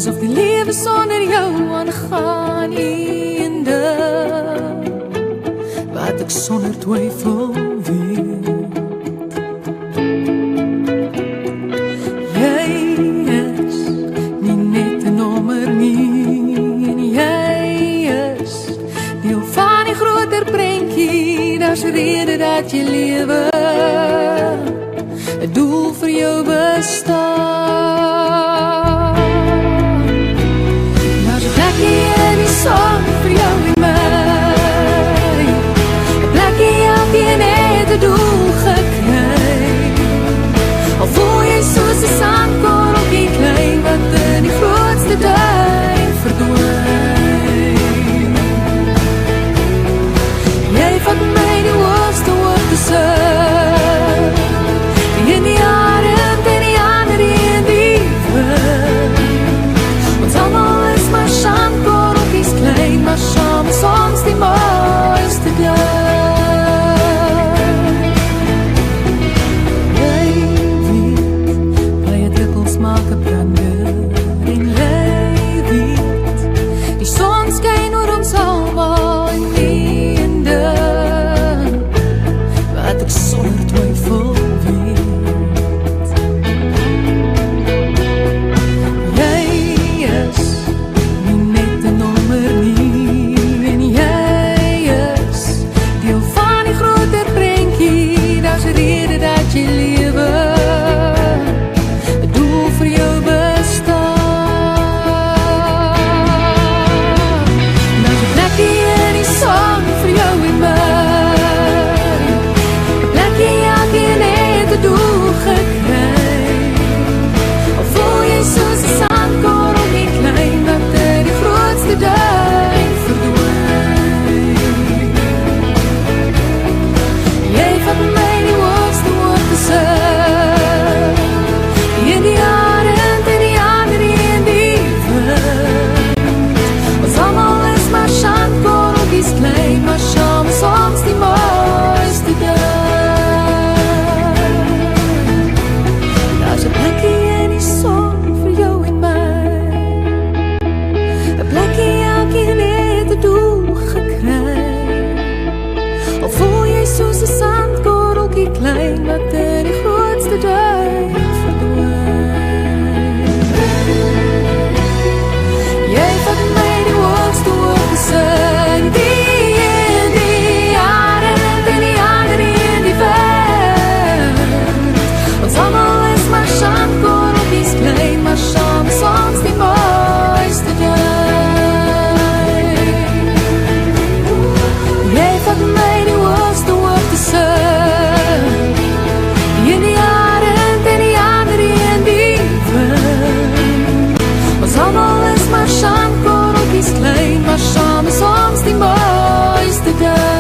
asof die lewe sonder jou aangaan einde, wat ek sonder twyfel weet. Jy is nie net 'n nommer nie, en jy is deel van die groter prentjie, daar's rede dat jy lewe, 'n doel vir jou bestaan. Daar's 'n plekkie in die son vir jou en my, 'n plekkie elkeen het 'n doel gekry. Al voel jy soos 'n sandkorreltjie klein wat in die grootste duin verdwyn. Jy vat my die hoogste hoogtes uit, in die arend en die ander in die wind. Ons allemaal is maar sandkorreltjies klein, maar saam is ons die mooiste dag. Jy weet, baie druppels maak 'n brander, en jy weet, die son skyn oor ons almal in die einde, wat ek sonder twyfel weet. Jy is nie net 'n nommer nie, en jy is deel van die groter prentjie, daar's 'n rede dat jy lewe, 'n doel vir jou bestaan. Daar's 'n plekkie in die son vir jou en my, 'n plekkie elkeen het 'n doel gekry. Al voel jy soos 'n sandkorreltjie klein wat in die grootste duin verdwyn. Jy vat my die hoogste hoogtes uit, in die arend en die ander in die wind. Ons allemaal is maar sandkorreltjies klein, maar saam is ons die mooiste dag. Daar's 'n plekkie in die son vir jou en my, 'n plekkie elkeen het 'n doel gekry. Al voel jy soos 'n sandkorreltjie klein wat in die grootste duin verdwyn. Jy vat my die hoogste hoogtes uit, die arend en die ander in die wind. Ons allemaal is maar sandkorreltjies klein, maar saam is ons die mooiste dag. Jy vat my die hoogste hoogtes uit, in die arend en die ander in die wind. Ons allemaal is maar sandkorreltjies klein, maar saam is ons die mooiste dag.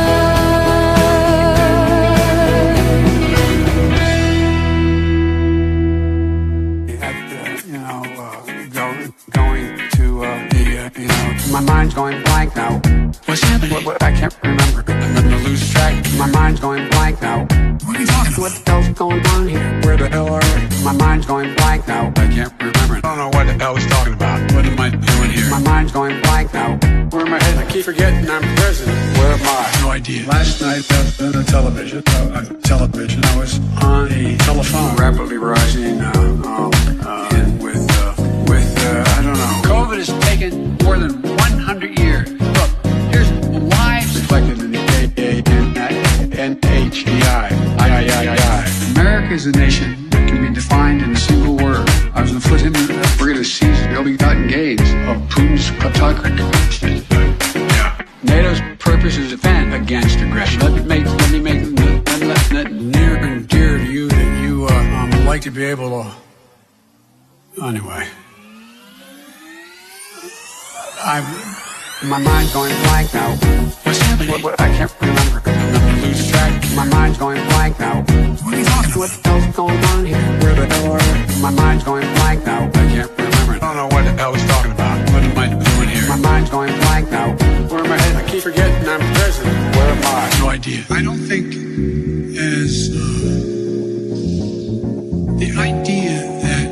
Going to my mind's going blank now. What's happening? What, I can't remember. I'm gonna lose track. My mind's going blank now. What are you talking What about? the hell's going on here? Where the hell are we? My mind's going blank now. I can't remember. I don't know what the hell he's talking about. What am I doing here? My mind's going blank now. Where am I headed? I keep forgetting I'm president. Where am I? No idea. Last night on the television, I was on a telephone. Rapidly rising I don't know. COVID has taken more than 100 years. Look, here's lives Reflected in the NHDI. America is a nation that can be defined in a single word. I was going to put him in. We're going to seize the ill-begotten gains of Putin's autocracy. Yeah. NATO's purpose is to defend against aggression. Let me make Near and dear to you that you like to be able to. Anyway. my mind's going blank now. What's happening? What, I can't remember. I'm gonna lose track. My mind's going blank now. What are you talking What about? the hell's going on here? Where the hell are we? My mind's going blank now. I can't remember. I don't know what the hell he's talking about. What am I doing here? My mind's going blank now. Where am I headed? I keep forgetting I'm president. Where am I? No idea. I don't think as the idea that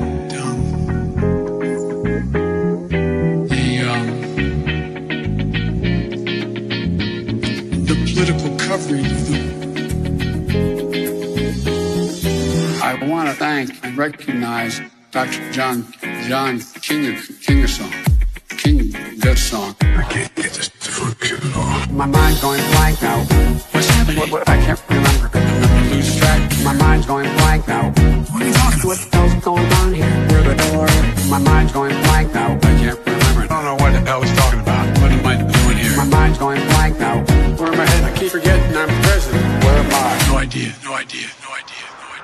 to thank and recognize Dr. John Kingersong. I can't get this to function at all. My mind's going blank now. What's happening? What, I can't remember. Lose track. My mind's going blank now. What are you talking about? What the hell's going on here? Where the hell are you? My mind's going blank now. I can't remember. I don't know what the hell he's talking about. What am I doing here? My mind's going blank now. Where am I headed? I keep forgetting I'm president. Where am I? No idea. No idea. No idea. No idea.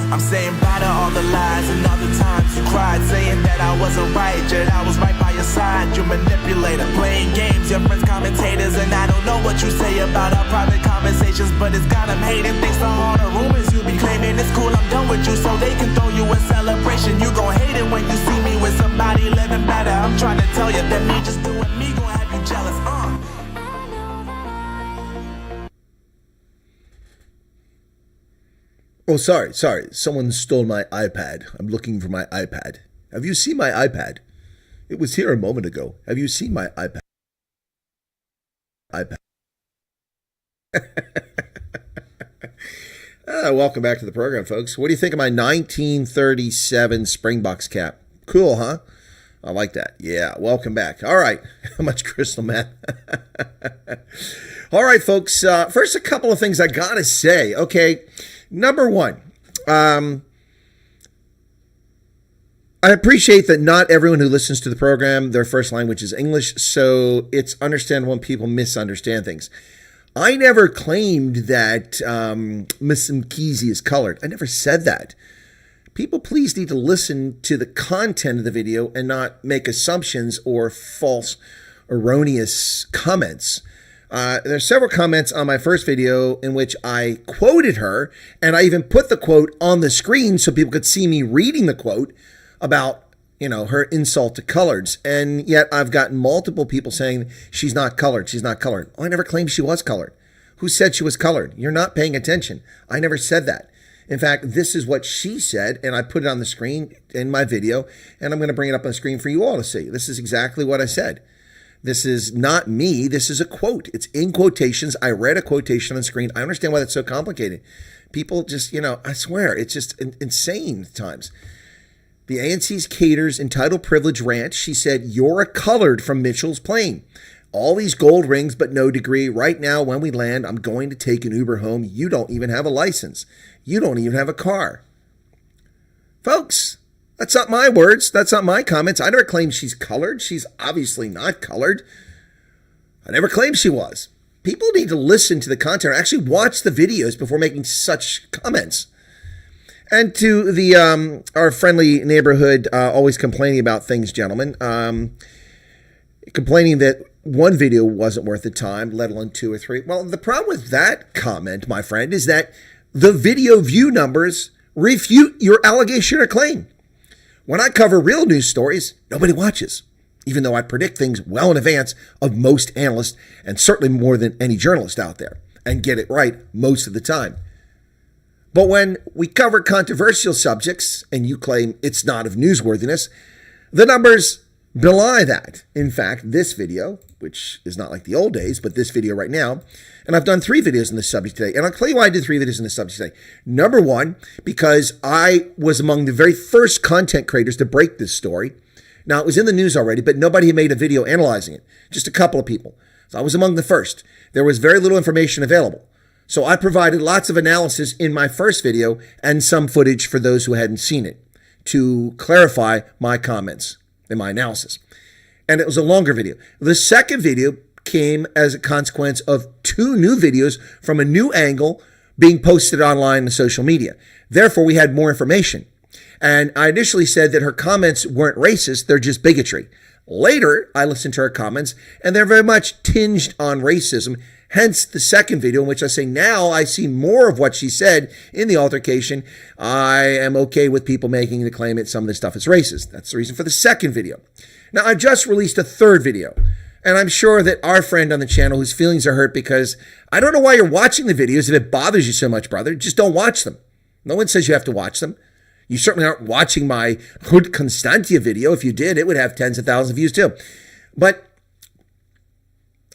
I'm saying bye to all the lies and all the times you cried, saying that I wasn't right, yet I was right by your side. You manipulator, playing games, your friends commentators, and I don't know what you say about our private conversations, but it's got them hating. Thanks to all the rumors you be claiming. It's cool, I'm done with you, so they can throw you a celebration. You gon' hate it when you see me with somebody living better. I'm trying to tell you that me just doing me gon' have you jealous. Oh, sorry. Someone stole my iPad. I'm looking for my iPad. Have you seen my iPad? It was here a moment ago. Have you seen my iPad? Welcome back to the program, folks. What do you think of my 1937 Springboks cap? Cool, huh? I like that. Yeah, welcome back. All right. How much crystal meth? All right, folks. First, a couple of things I got to say. Okay. Number one, I appreciate that not everyone who listens to the program, their first language is English, so it's understandable when people misunderstand things. I never claimed that Miss Mkhizi is colored. I never said that. People, please need to listen to the content of the video and not make assumptions or false, erroneous comments. There's several comments on my first video in which I quoted her, and I even put the quote on the screen so people could see me reading the quote about, her insult to coloreds. And yet I've gotten multiple people saying she's not colored. She's not colored. Oh, I never claimed she was colored. Who said she was colored? You're not paying attention. I never said that. In fact, this is what she said, and I put it on the screen in my video, and I'm going to bring it up on the screen for you all to see. This is exactly what I said. This is not me. This is a quote. It's in quotations. I read a quotation on the screen. I understand why that's so complicated. People just, I swear, it's just insane at times. The ANC's Cater's entitled privilege rant. She said, "You're a colored from Mitchell's Plain. All these gold rings, but no degree. Right now, when we land, I'm going to take an Uber home. You don't even have a license. You don't even have a car." Folks, that's not my words. That's not my comments. I never claimed she's colored. She's obviously not colored. I never claimed she was. People need to listen to the content or actually watch the videos before making such comments. And to the our friendly neighborhood always complaining about things, gentlemen, complaining that one video wasn't worth the time, let alone 2 or 3. Well, the problem with that comment, my friend, is that the video view numbers refute your allegation or claim. When I cover real news stories, nobody watches, even though I predict things well in advance of most analysts and certainly more than any journalist out there and get it right most of the time. But when we cover controversial subjects and you claim it's not of newsworthiness, the numbers belie that. In fact, this video, which is not like the old days, but this video right now, and I've done 3 videos on this subject today, and I'll tell you why I did 3 videos on this subject today. Number one, because I was among the very first content creators to break this story. Now, it was in the news already, but nobody had made a video analyzing it. Just a couple of people. So I was among the first. There was very little information available. So I provided lots of analysis in my first video and some footage for those who hadn't seen it to clarify my comments and my analysis. And it was a longer video. The second video came as a consequence of 2 new videos from a new angle being posted online on social media. Therefore, we had more information. And I initially said that her comments weren't racist, they're just bigotry. Later, I listened to her comments, and they're very much tinged on racism. Hence the second video in which I say, now I see more of what she said in the altercation. I am okay with people making the claim that some of this stuff is racist. That's the reason for the second video. Now, I just released a third video, and I'm sure that our friend on the channel whose feelings are hurt because I don't know why you're watching the videos if it bothers you so much, brother. Just don't watch them. No one says you have to watch them. You certainly aren't watching my Hood Constantia video. If you did, it would have tens of thousands of views too. But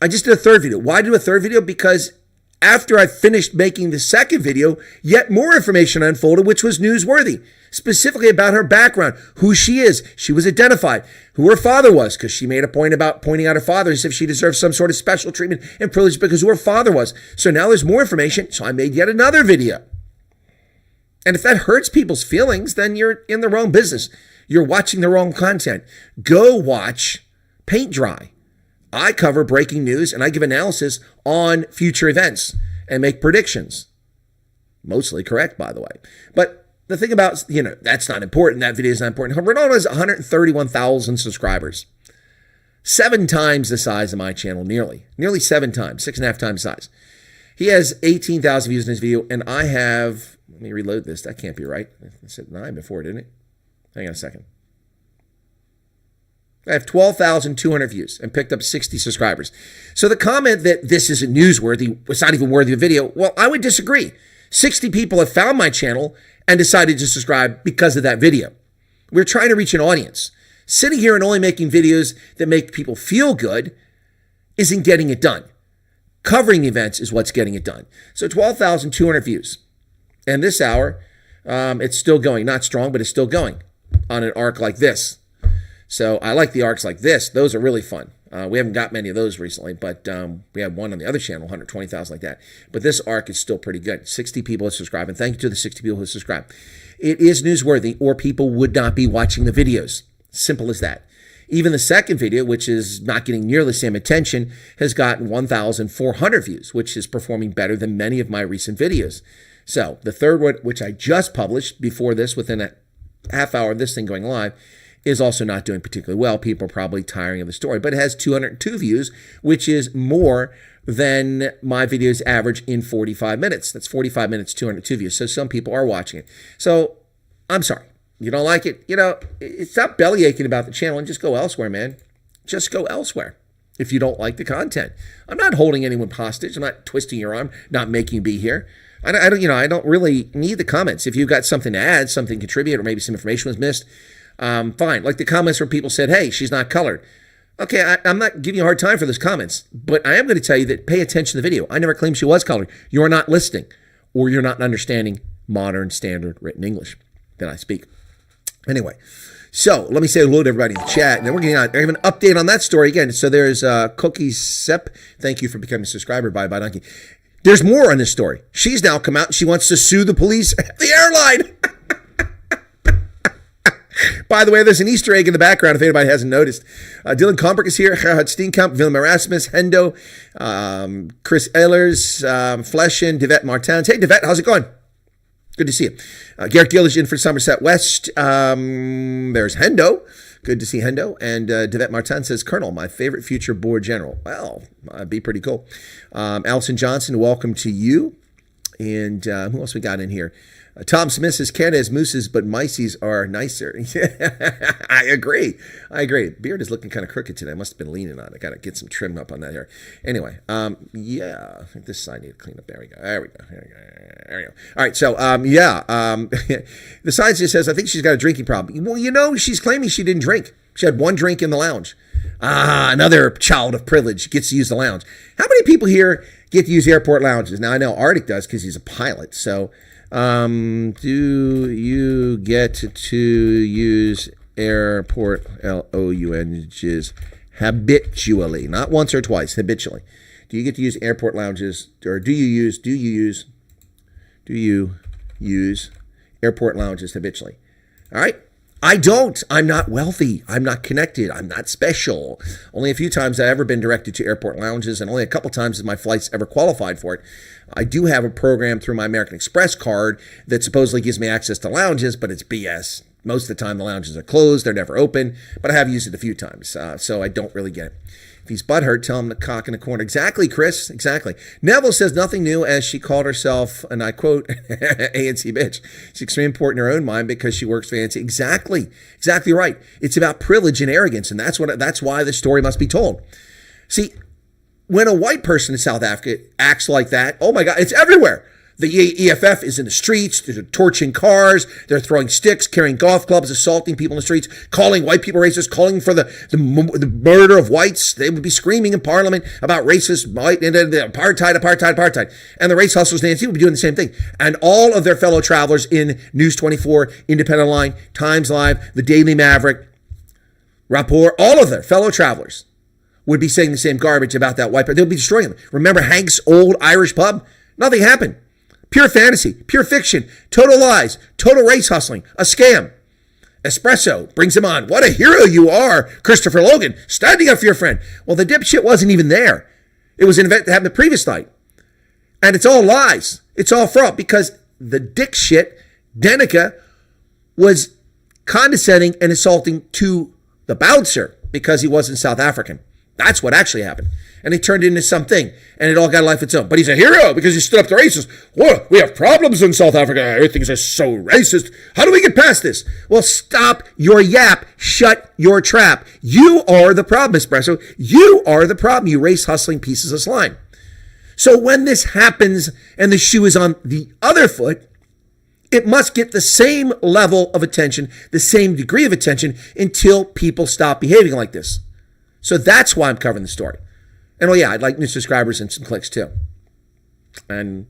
I just did a third video. Why do a third video? Because after I finished making the second video, yet more information unfolded, which was newsworthy, specifically about her background, who she is. She was identified, who her father was, because she made a point about pointing out her father as if she deserved some sort of special treatment and privilege because who her father was. So now there's more information, so I made yet another video. And if that hurts people's feelings, then you're in the wrong business. You're watching the wrong content. Go watch Paint Dry. I cover breaking news and I give analysis on future events and make predictions. Mostly correct, by the way. But the thing about, that's not important. That video is not important. Ronaldo has 131,000 subscribers. 7 times the size of my channel, nearly 7 times, 6.5 times size. He has 18,000 views in his video, and I have, let me reload this. That can't be right. I said 9 before, didn't it? Hang on a second. I have 12,200 views and picked up 60 subscribers. So the comment that this isn't newsworthy, it's not even worthy of a video, well, I would disagree. 60 people have found my channel and decided to subscribe because of that video. We're trying to reach an audience. Sitting here and only making videos that make people feel good isn't getting it done. Covering events is what's getting it done. So 12,200 views. And this hour, it's still going. Not strong, but it's still going on an arc like this. So I like the arcs like this. Those are really fun. We haven't got many of those recently, but we have one on the other channel, 120,000 like that. But this arc is still pretty good. 60 people have subscribed, and thank you to the 60 people who subscribed. It is newsworthy, or people would not be watching the videos. Simple as that. Even the second video, which is not getting nearly the same attention, has gotten 1,400 views, which is performing better than many of my recent videos. So the third one, which I just published before this, within a half hour of this thing going live, is also not doing particularly well. People are probably tiring of the story, but it has 202 views, which is more than my videos average in 45 minutes. That's 45 minutes, 202 views. So some people are watching it. So I'm sorry. You don't like it? Stop belly aching about the channel and just go elsewhere, man. Just go elsewhere if you don't like the content. I'm not holding anyone hostage. I'm not twisting your arm, not making you be here. I don't really need the comments. If you've got something to add, something to contribute, or maybe some information was missed, fine. Like the comments where people said, hey, she's not colored. Okay, I'm not giving you a hard time for those comments, but I am going to tell you that pay attention to the video. I never claimed she was colored. You're not listening, or you're not understanding modern standard written English that I speak. Anyway, so let me say hello to everybody in the chat. And then we're getting on. I have an update on that story again. So there's Cookie Sep. Thank you for becoming a subscriber. Bye, Donkey. There's more on this story. She's now come out and she wants to sue the police at the airline. By the way, there's an Easter egg in the background if anybody hasn't noticed. Dylan Combrick is here. Gerhard Steenkamp, Willem Erasmus, Hendo, Chris Ehlers, Fleshin, Devette Martins. Hey, Devette, how's it going? Good to see you. Garrett Gill is in for Somerset West. There's Hendo. Good to see Hendo. And Devette Martin says, Colonel, my favorite future board general. Well, that'd be pretty cool. Allison Johnson, welcome to you. And who else we got in here? Tom Smith says, Canada has mooses, but mices are nicer. I agree. Beard is looking kind of crooked today. I must have been leaning on it. I got to get some trim up on that hair. Anyway, yeah, I think this side need to clean up. There we go. There we go. All right, so, the side just says, I think she's got a drinking problem. Well, she's claiming she didn't drink. She had one drink in the lounge. Another child of privilege gets to use the lounge. How many people here get to use airport lounges? Now, I know Arctic does because he's a pilot, so... do you get to use airport lounges habitually? Not once or twice, habitually. Do you get to use airport lounges, or do you use airport lounges habitually? All right. I don't. I'm not wealthy. I'm not connected. I'm not special. Only a few times I've ever been directed to airport lounges, and only a couple times has my flights ever qualified for it. I do have a program through my American Express card that supposedly gives me access to lounges, but it's BS. Most of the time the lounges are closed. They're never open, but I have used it a few times, so I don't really get it. If he's butthurt, tell him to cock in the corner. Exactly, Chris. Exactly. Neville says nothing new as she called herself, and I quote, ANC bitch. She's extremely important in her own mind because she works for ANC. Exactly. Exactly right. It's about privilege and arrogance, and that's why the story must be told. See, when a white person in South Africa acts like that, oh my God, it's everywhere. The EFF is in the streets. They're torching cars. They're throwing sticks, carrying golf clubs, assaulting people in the streets, calling white people racist, calling for the murder of whites. They would be screaming in Parliament about racist, white, and the apartheid. And the race hustlers, Nancy, would be doing the same thing. And all of their fellow travelers in News 24, Independent Line, Times Live, the Daily Maverick, Rapport, all of their fellow travelers would be saying the same garbage about that white person. They would be destroying them. Remember Hank's old Irish pub? Nothing happened. Pure fantasy, pure fiction, total lies, total race hustling, a scam. Espresso brings him on. What a hero you are, Christopher Logan, standing up for your friend. Well, the dipshit wasn't even there. It was an event that happened the previous night. And it's all lies. It's all fraud because the dick shit, Danica, was condescending and insulting to the bouncer because he wasn't South African. That's what actually happened. And it turned into something, and it all got a life of its own. But he's a hero because he stood up to racists. Whoa, we have problems in South Africa. Everything's just so racist. How do we get past this? Well, stop your yap. Shut your trap. You are the problem, Espresso. You are the problem, you race hustling pieces of slime. So when this happens and the shoe is on the other foot, it must get the same level of attention, the same degree of attention until people stop behaving like this. So that's why I'm covering the story. And oh yeah, I'd like new subscribers and some clicks too. And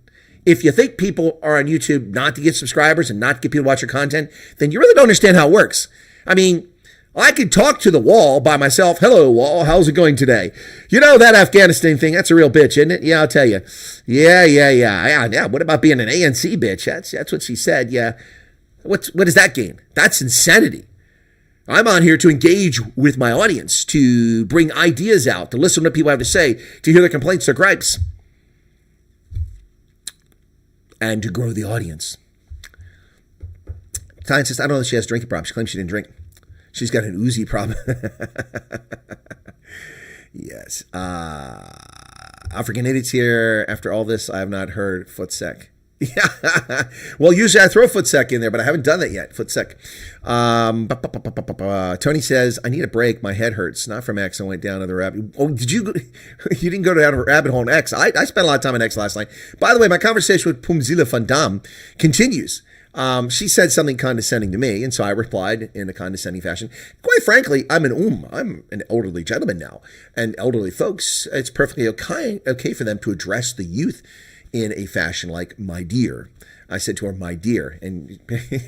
if you think people are on YouTube not to get subscribers and not to get people to watch your content, then you really don't understand how it works. I mean, I could talk to the wall by myself. Hello, wall. How's it going today? You know that Afghanistan thing? That's a real bitch, isn't it? Yeah, I'll tell you. Yeah. What about being an ANC bitch? That's what she said. Yeah. What does that gain? That's insanity. I'm on here to engage with my audience, to bring ideas out, to listen to what people have to say, to hear their complaints, their gripes, and to grow the audience. Tyne says, I don't know if she has a drinking problem. She claims she didn't drink. She's got an Uzi problem. Yes. African idiots here. After all this, I have not heard foot sec. Yeah. Well, usually I throw foot sec in there, but I haven't done that yet. Foot sec. Tony says, I need a break. My head hurts. Not from X. I went down to the rabbit. Oh, did you? You didn't go down a rabbit hole on X. I spent a lot of time on X last night. By the way, my conversation with Pumzila Van Dam continues. She said something condescending to me, and so I replied in a condescending fashion. Quite frankly, I'm an elderly gentleman now, and elderly folks, it's perfectly okay for them to address the youth in a fashion like my dear. I said to her, my dear, and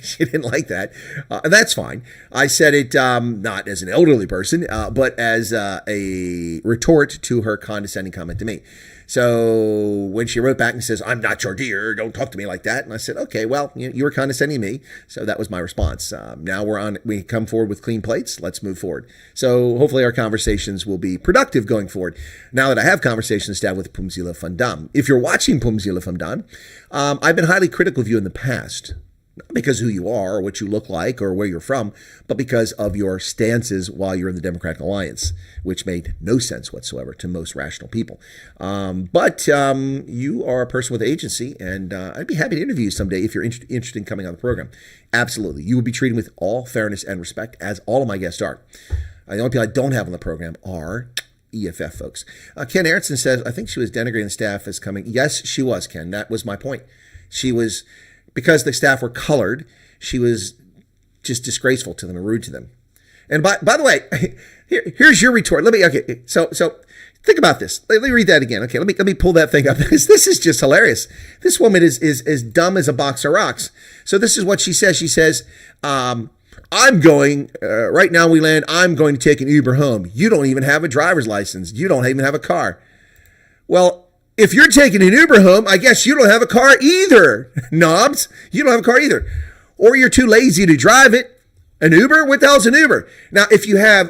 she didn't like that. And that's fine. I said it not as an elderly person, but as a retort to her condescending comment to me. So when she wrote back and says, I'm not your dear, don't talk to me like that. And I said, okay, well, you were condescending to me. So that was my response. Now we come forward with clean plates. Let's move forward. So hopefully our conversations will be productive going forward. Now that I have conversations to have with Pumzila Van Dam. If you're watching Pumzila Van Dam, I've been highly critical of you in the past. Not because of who you are or what you look like or where you're from, but because of your stances while you're in the Democratic Alliance, which made no sense whatsoever to most rational people. But you are a person with agency, and I'd be happy to interview you someday if you're interested in coming on the program. Absolutely. You will be treated with all fairness and respect, as all of my guests are. The only people I don't have on the program are EFF folks. Ken Aronson says, I think she was denigrating the staff as coming. Yes, she was, Ken. That was my point. She was... Because the staff were colored, she was just disgraceful to them and rude to them. And by the way, here's your retort. So think about this. Let me read that again. Okay, let me pull that thing up because this is just hilarious. This woman is as dumb as a box of rocks. So this is what she says. She says, I'm going, right now we land, I'm going to take an Uber home. You don't even have a driver's license. You don't even have a car. Well, if you're taking an Uber home, I guess you don't have a car either, knobs. You don't have a car either. Or you're too lazy to drive it. An Uber? What the hell's an Uber? Now, if you have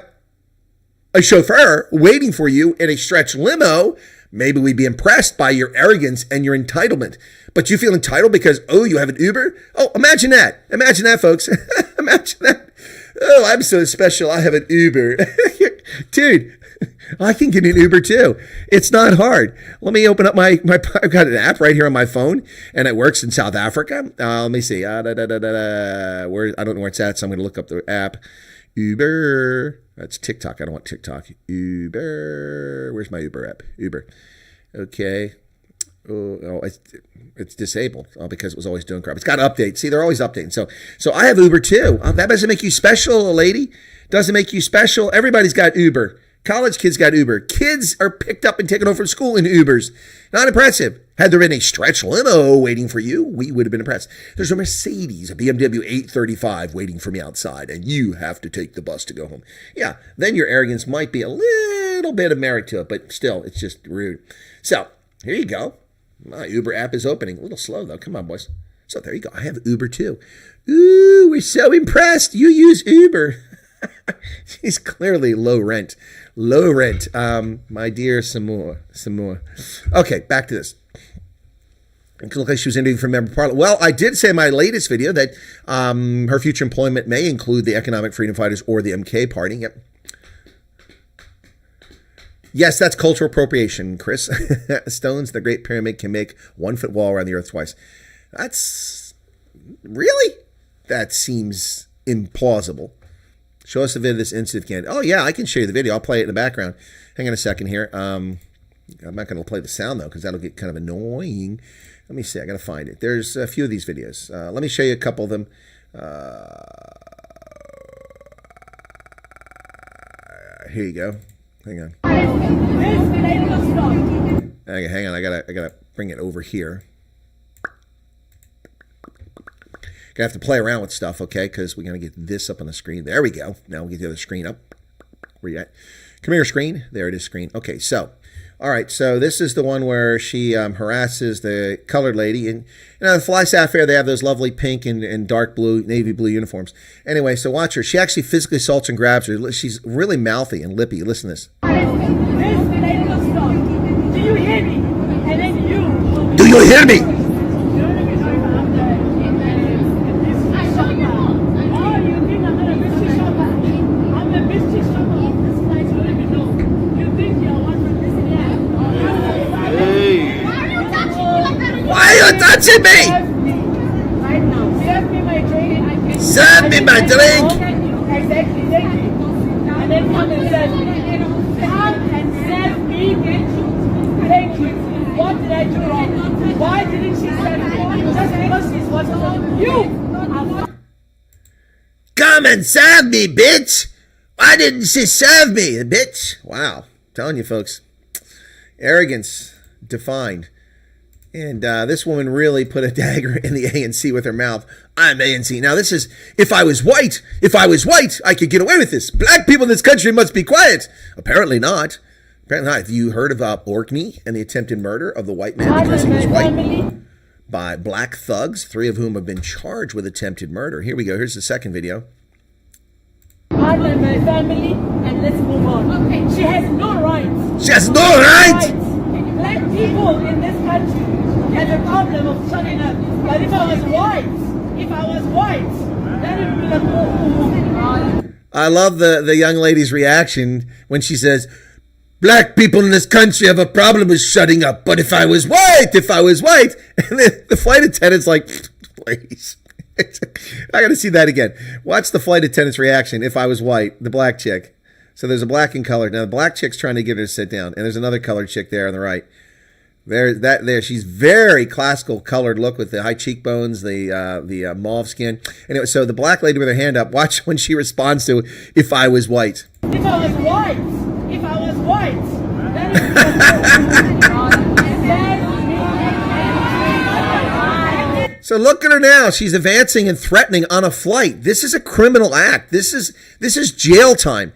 a chauffeur waiting for you in a stretch limo, maybe we'd be impressed by your arrogance and your entitlement. But you feel entitled because, oh, you have an Uber? Oh, imagine that. Imagine that, folks. Imagine that. Oh, I'm so special. I have an Uber. Dude. I can get an Uber too. It's not hard. Let me open up my I've got an app right here on my phone, and it works in South Africa. Let me see. Where I don't know where it's at, so I'm going to look up the app. Uber. That's TikTok. I don't want TikTok. Uber. Where's my Uber app? Uber. Okay. Oh, it's disabled because it was always doing crap. It's got to update. See, they're always updating. So I have Uber too. That doesn't make you special, lady. Doesn't make you special. Everybody's got Uber. College kids got Uber. Kids are picked up and taken over from school in Ubers. Not impressive. Had there been a stretch limo waiting for you, we would have been impressed. There's a Mercedes, a BMW 835 waiting for me outside, and you have to take the bus to go home. Yeah, then your arrogance might be a little bit of merit to it, but still, it's just rude. So, here you go. My Uber app is opening. A little slow, though. Come on, boys. So, there you go. I have Uber, too. Ooh, we're so impressed. You use Uber. She's clearly low rent. Low rent. My dear Samua. Okay, back to this. It looked like she was interviewing for Member of Parliament. Well, I did say in my latest video that her future employment may include the Economic Freedom Fighters or the MK Party. Yep. Yes, that's cultural appropriation, Chris. Stones, the Great Pyramid can make 1 foot wall around the earth twice. That's... Really? That seems implausible. Show us the video of this incident again. Oh, yeah, I can show you the video. I'll play it in the background. Hang on a second here. I'm not going to play the sound, though, because that'll get kind of annoying. Let me see. I got to find it. There's a few of these videos. Let me show you a couple of them. Here you go. Hang on. Okay, hang on. I gotta bring it over here. Gonna have to play around with stuff, okay? Because we're gonna get this up on the screen. There we go. Now we get the other screen up. Where you at? Come here, screen. There it is, screen. Okay, so, all right. So this is the one where she harasses the colored lady, and the Fly Sapphire. They have those lovely pink and dark blue, navy blue uniforms. Anyway, so watch her. She actually physically assaults and grabs her. She's really mouthy and lippy. Listen to this. Do you hear me? And then you. Do you hear me? Touching me! Right now. Serve me my drink. Serve me my drink! Exactly, thank you. And then come and serve me. Come and serve me. Thank you. What did I do wrong? Why didn't she serve me? Just because she's watching you. Come and serve me, bitch! Why didn't she serve me, bitch? Wow. I'm telling you, folks. Arrogance defined. And this woman really put a dagger in the ANC with her mouth. I'm ANC. Now, this is, if I was white, I could get away with this. Black people in this country must be quiet. Apparently not. Apparently not. Have you heard about Orkney and the attempted murder of the white man because he was white? By black thugs, 3 of whom have been charged with attempted murder. Here we go. Here's the second video. Pardon my family, and let's move on. Okay. She has no rights. She has no rights! Black people in this country have a problem of shutting up. But if I was white, that would be like, I love the young lady's reaction when she says, black people in this country have a problem with shutting up. But if I was white. And the flight attendant's like, please. I got to see that again. Watch the flight attendant's reaction. If I was white, the black chick. So there's a black and colored. Now the black chick's trying to get her to sit down, and there's another colored chick there on the right. There. She's very classical colored look with the high cheekbones, the mauve skin. Anyway, so the black lady with her hand up. Watch when she responds to "If I was white." If I was white, So look at her now. She's advancing and threatening on a flight. This is a criminal act. This is jail time.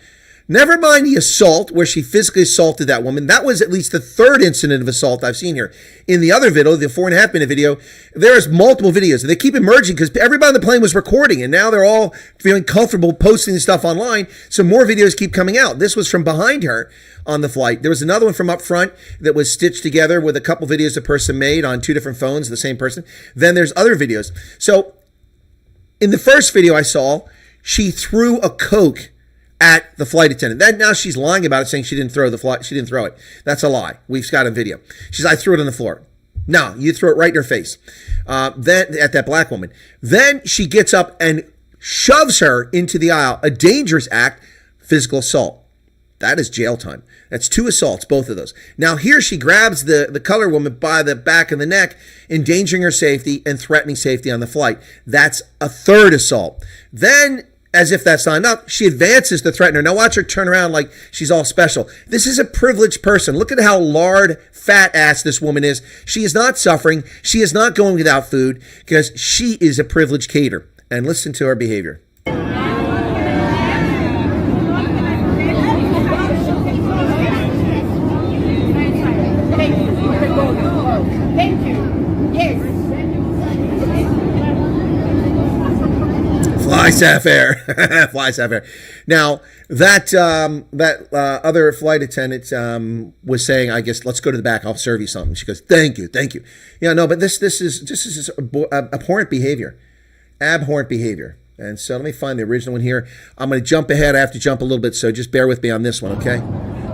Never mind the assault where she physically assaulted that woman. That was at least the 3rd incident of assault I've seen here. In the other video, the 4.5 minute video, there's multiple videos. They keep emerging because everybody on the plane was recording, and now they're all feeling comfortable posting stuff online. So more videos keep coming out. This was from behind her on the flight. There was another one from up front that was stitched together with a couple videos the person made on 2 different phones, the same person. Then there's other videos. So in the first video I saw, she threw a Coke at the flight attendant. Then now she's lying about it, saying she didn't throw it. That's a lie. We've got a video. She says, I threw it on the floor. No, you threw it right in her face. Then at that black woman. Then she gets up and shoves her into the aisle. A dangerous act, physical assault. That is jail time. That's 2 assaults, both of those. Now here she grabs the color woman by the back of the neck, endangering her safety and threatening safety on the flight. That's a 3rd assault. Then, as if that's not enough, she advances to threaten her. Now watch her turn around like she's all special. This is a privileged person. Look at how lard, fat ass this woman is. She is not suffering. She is not going without food because she is a privileged cater. And listen to her behavior. Thank you. Yes. Fly Sapphire. Fly Sapphire. Now, that other flight attendant was saying, I guess, let's go to the back. I'll serve you something. She goes, thank you. Yeah, no, but this is abhorrent behavior. Abhorrent behavior. And so let me find the original one here. I'm going to jump ahead. I have to jump a little bit, so just bear with me on this one, okay?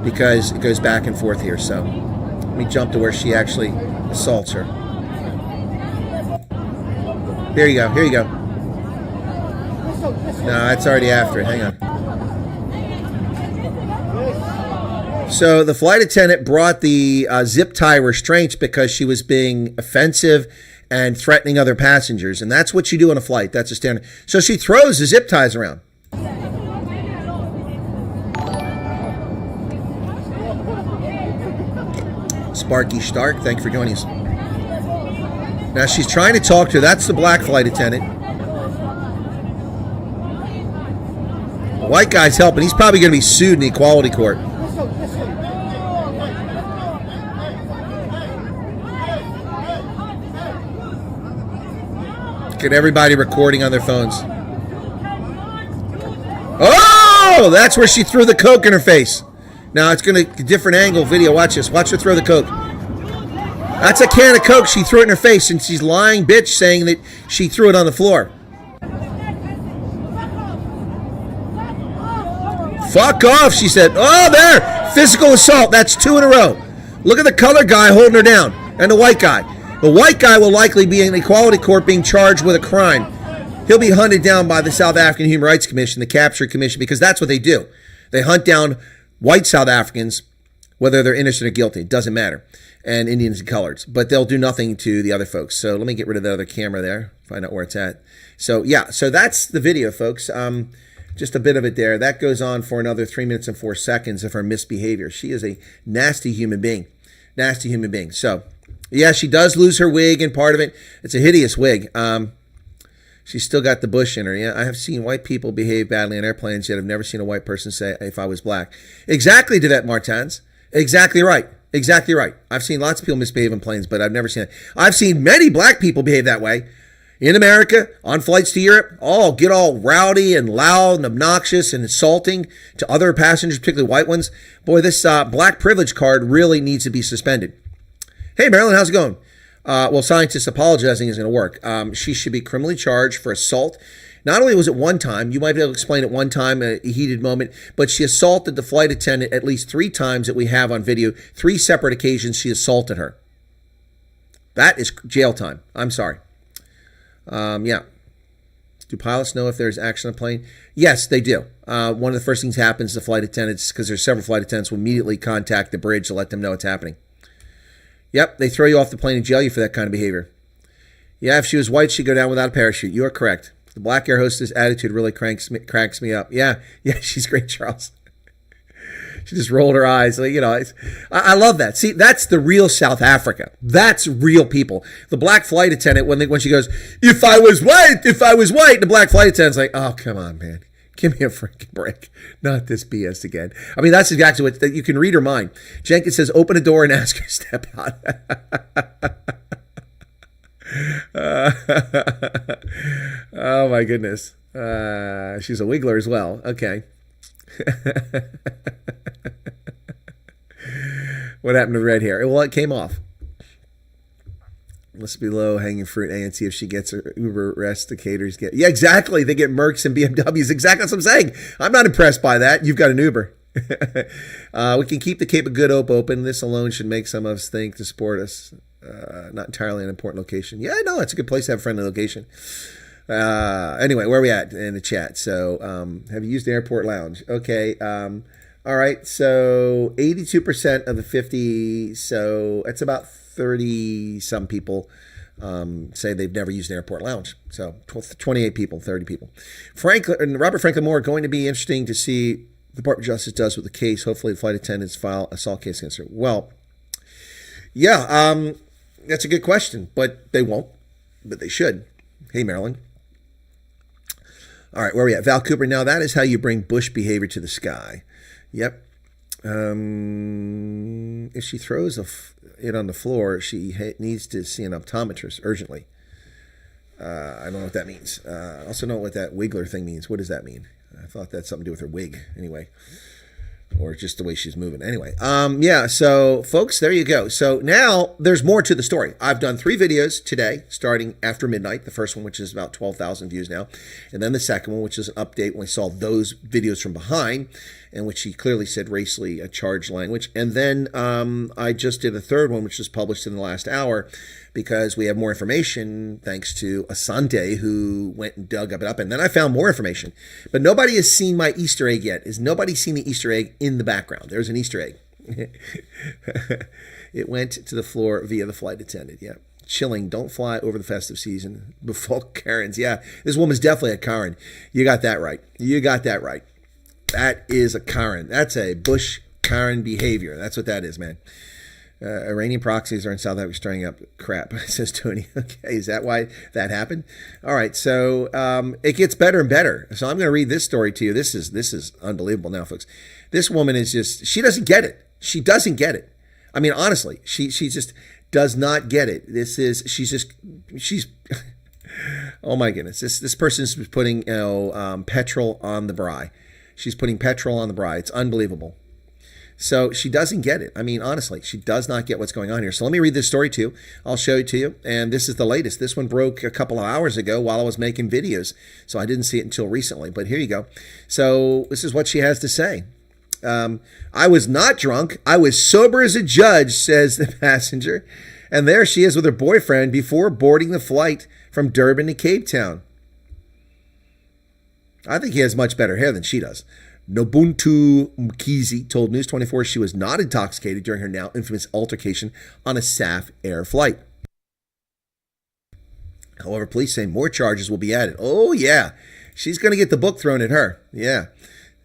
Because it goes back and forth here. So let me jump to where she actually assaults her. Here you go. No, that's already after it. Hang on. So the flight attendant brought the zip tie restraints because she was being offensive and threatening other passengers. And that's what you do on a flight. That's a standard. So she throws the zip ties around. Sparky Stark, thank you for joining us. Now she's trying to talk to her. That's the black flight attendant. The white guy's helping. He's probably going to be sued in the equality court. Get everybody recording on their phones. Oh, that's where she threw the Coke in her face. Now it's going to different angle video. Watch this. Watch her throw the Coke. That's a can of Coke. She threw it in her face, and she's lying bitch saying that she threw it on the floor. Fuck off, she said. Oh, there. Physical assault. That's 2 in a row. Look at the color guy holding her down and the white guy. The white guy will likely be in the equality court being charged with a crime. He'll be hunted down by the South African Human Rights Commission, the Capture Commission, because that's what they do. They hunt down white South Africans, whether they're innocent or guilty. It doesn't matter. And Indians and coloreds. But they'll do nothing to the other folks. So let me get rid of the other camera there. Find out where it's at. So, yeah. So that's the video, folks. Just a bit of it there. That goes on for another 3 minutes and 4 seconds of her misbehavior. She is a nasty human being. Nasty human being. So, yeah, she does lose her wig and part of it. It's a hideous wig. She's still got the bush in her. Yeah, I have seen white people behave badly on airplanes, yet I've never seen a white person say, if I was black. Exactly, Devette Martins. Exactly right. Exactly right. I've seen lots of people misbehave on planes, but I've never seen it. I've seen many black people behave that way. In America, on flights to Europe, get all rowdy and loud and obnoxious and insulting to other passengers, particularly white ones. Boy, this black privilege card really needs to be suspended. Hey, Marilyn, how's it going? Well, scientists apologizing isn't going to work. She should be criminally charged for assault. Not only was it one time, you might be able to explain it one time, a heated moment, but she assaulted the flight attendant at least 3 times that we have on video. 3 separate occasions she assaulted her. That is jail time. I'm sorry. Yeah. Do pilots know if there's action on a plane? Yes, they do. One of the first things happens to flight attendants, because there's several flight attendants, will immediately contact the bridge to let them know what's happening. Yep, they throw you off the plane and jail you for that kind of behavior. Yeah, if she was white, she'd go down without a parachute. You are correct. The black air hostess attitude really cracks me up. Yeah, she's great, Charles. She just rolled her eyes. I love that. See, that's the real South Africa. That's real people. The black flight attendant, when she goes, if I was white, the black flight attendant's like, oh, come on, man. Give me a freaking break. Not this BS again. I mean, that's exactly what, you can read her mind. Jenkins says, open a door and ask her to step out. Oh, my goodness. She's a wiggler as well. Okay. What happened to the red hair? Well, it came off. Must be low hanging fruit. And see if she gets her Uber rest. The caterers get. Yeah, exactly. They get Mercs and BMWs. Exactly what I'm saying. I'm not impressed by that. You've got an Uber. We can keep the Cape of Good Hope open. This alone should make some of us think to support us. Not entirely an important location. Yeah, no, it's a good place to have a friendly location. Anyway, where are we at in the chat? So, have you used the airport lounge? Okay. All right, so 82% of the 50, so it's about 30 some people say they've never used an airport lounge. So 28 people, 30 people. Robert Franklin Moore, going to be interesting to see what the Department of Justice does with the case. Hopefully the flight attendants file an assault case against her. Well, yeah, that's a good question, but they won't, but they should. Hey, Marilyn. All right, where are we at? Val Cooper, now that is how you bring Bush behavior to the sky. Yep. If she throws it on the floor, she needs to see an optometrist urgently. I don't know what that means. I also don't know what that wiggler thing means. What does that mean? I thought that's something to do with her wig anyway. Or just the way she's moving. Anyway, yeah, so folks, there you go. So now there's more to the story. I've done 3 videos today, starting after midnight. The first one, which is about 12,000 views now. And then the second one, which is an update when we saw those videos from behind, in which he clearly said racially charged language. And then I just did a third one, which was published in the last hour, because we have more information thanks to Asante, who went and dug it up. And then I found more information. But nobody has seen my Easter egg yet. Has nobody seen the Easter egg in the background? There's an Easter egg. It went to the floor via the flight attendant. Yeah. Chilling. Don't fly over the festive season. Before Karens. Yeah. This woman's definitely a Karen. You got that right. You got that right. That is a Karen. That's a Bush Karen behavior. That's what that is, man. Iranian proxies are in South Africa stirring up crap, says Tony. Okay, is that why that happened? All right, so it gets better and better. So I'm going to read this story to you. This is unbelievable now, folks. This woman is just, she doesn't get it. She doesn't get it. I mean, honestly, she just does not get it. She's oh my goodness. This person's putting petrol on the braai. She's putting petrol on the braai. It's unbelievable. So she doesn't get it. I mean, honestly, she does not get what's going on here. So let me read this story to you. I'll show it to you. And this is the latest. This one broke a couple of hours ago while I was making videos. So I didn't see it until recently. But here you go. So this is what she has to say. I was not drunk. I was sober as a judge, says the passenger. And there she is with her boyfriend before boarding the flight from Durban to Cape Town. I think he has much better hair than she does. Nobuntu Mkizi told News 24 she was not intoxicated during her now infamous altercation on a SAF Air flight. However, police say more charges will be added. Oh, yeah. She's going to get the book thrown at her. Yeah.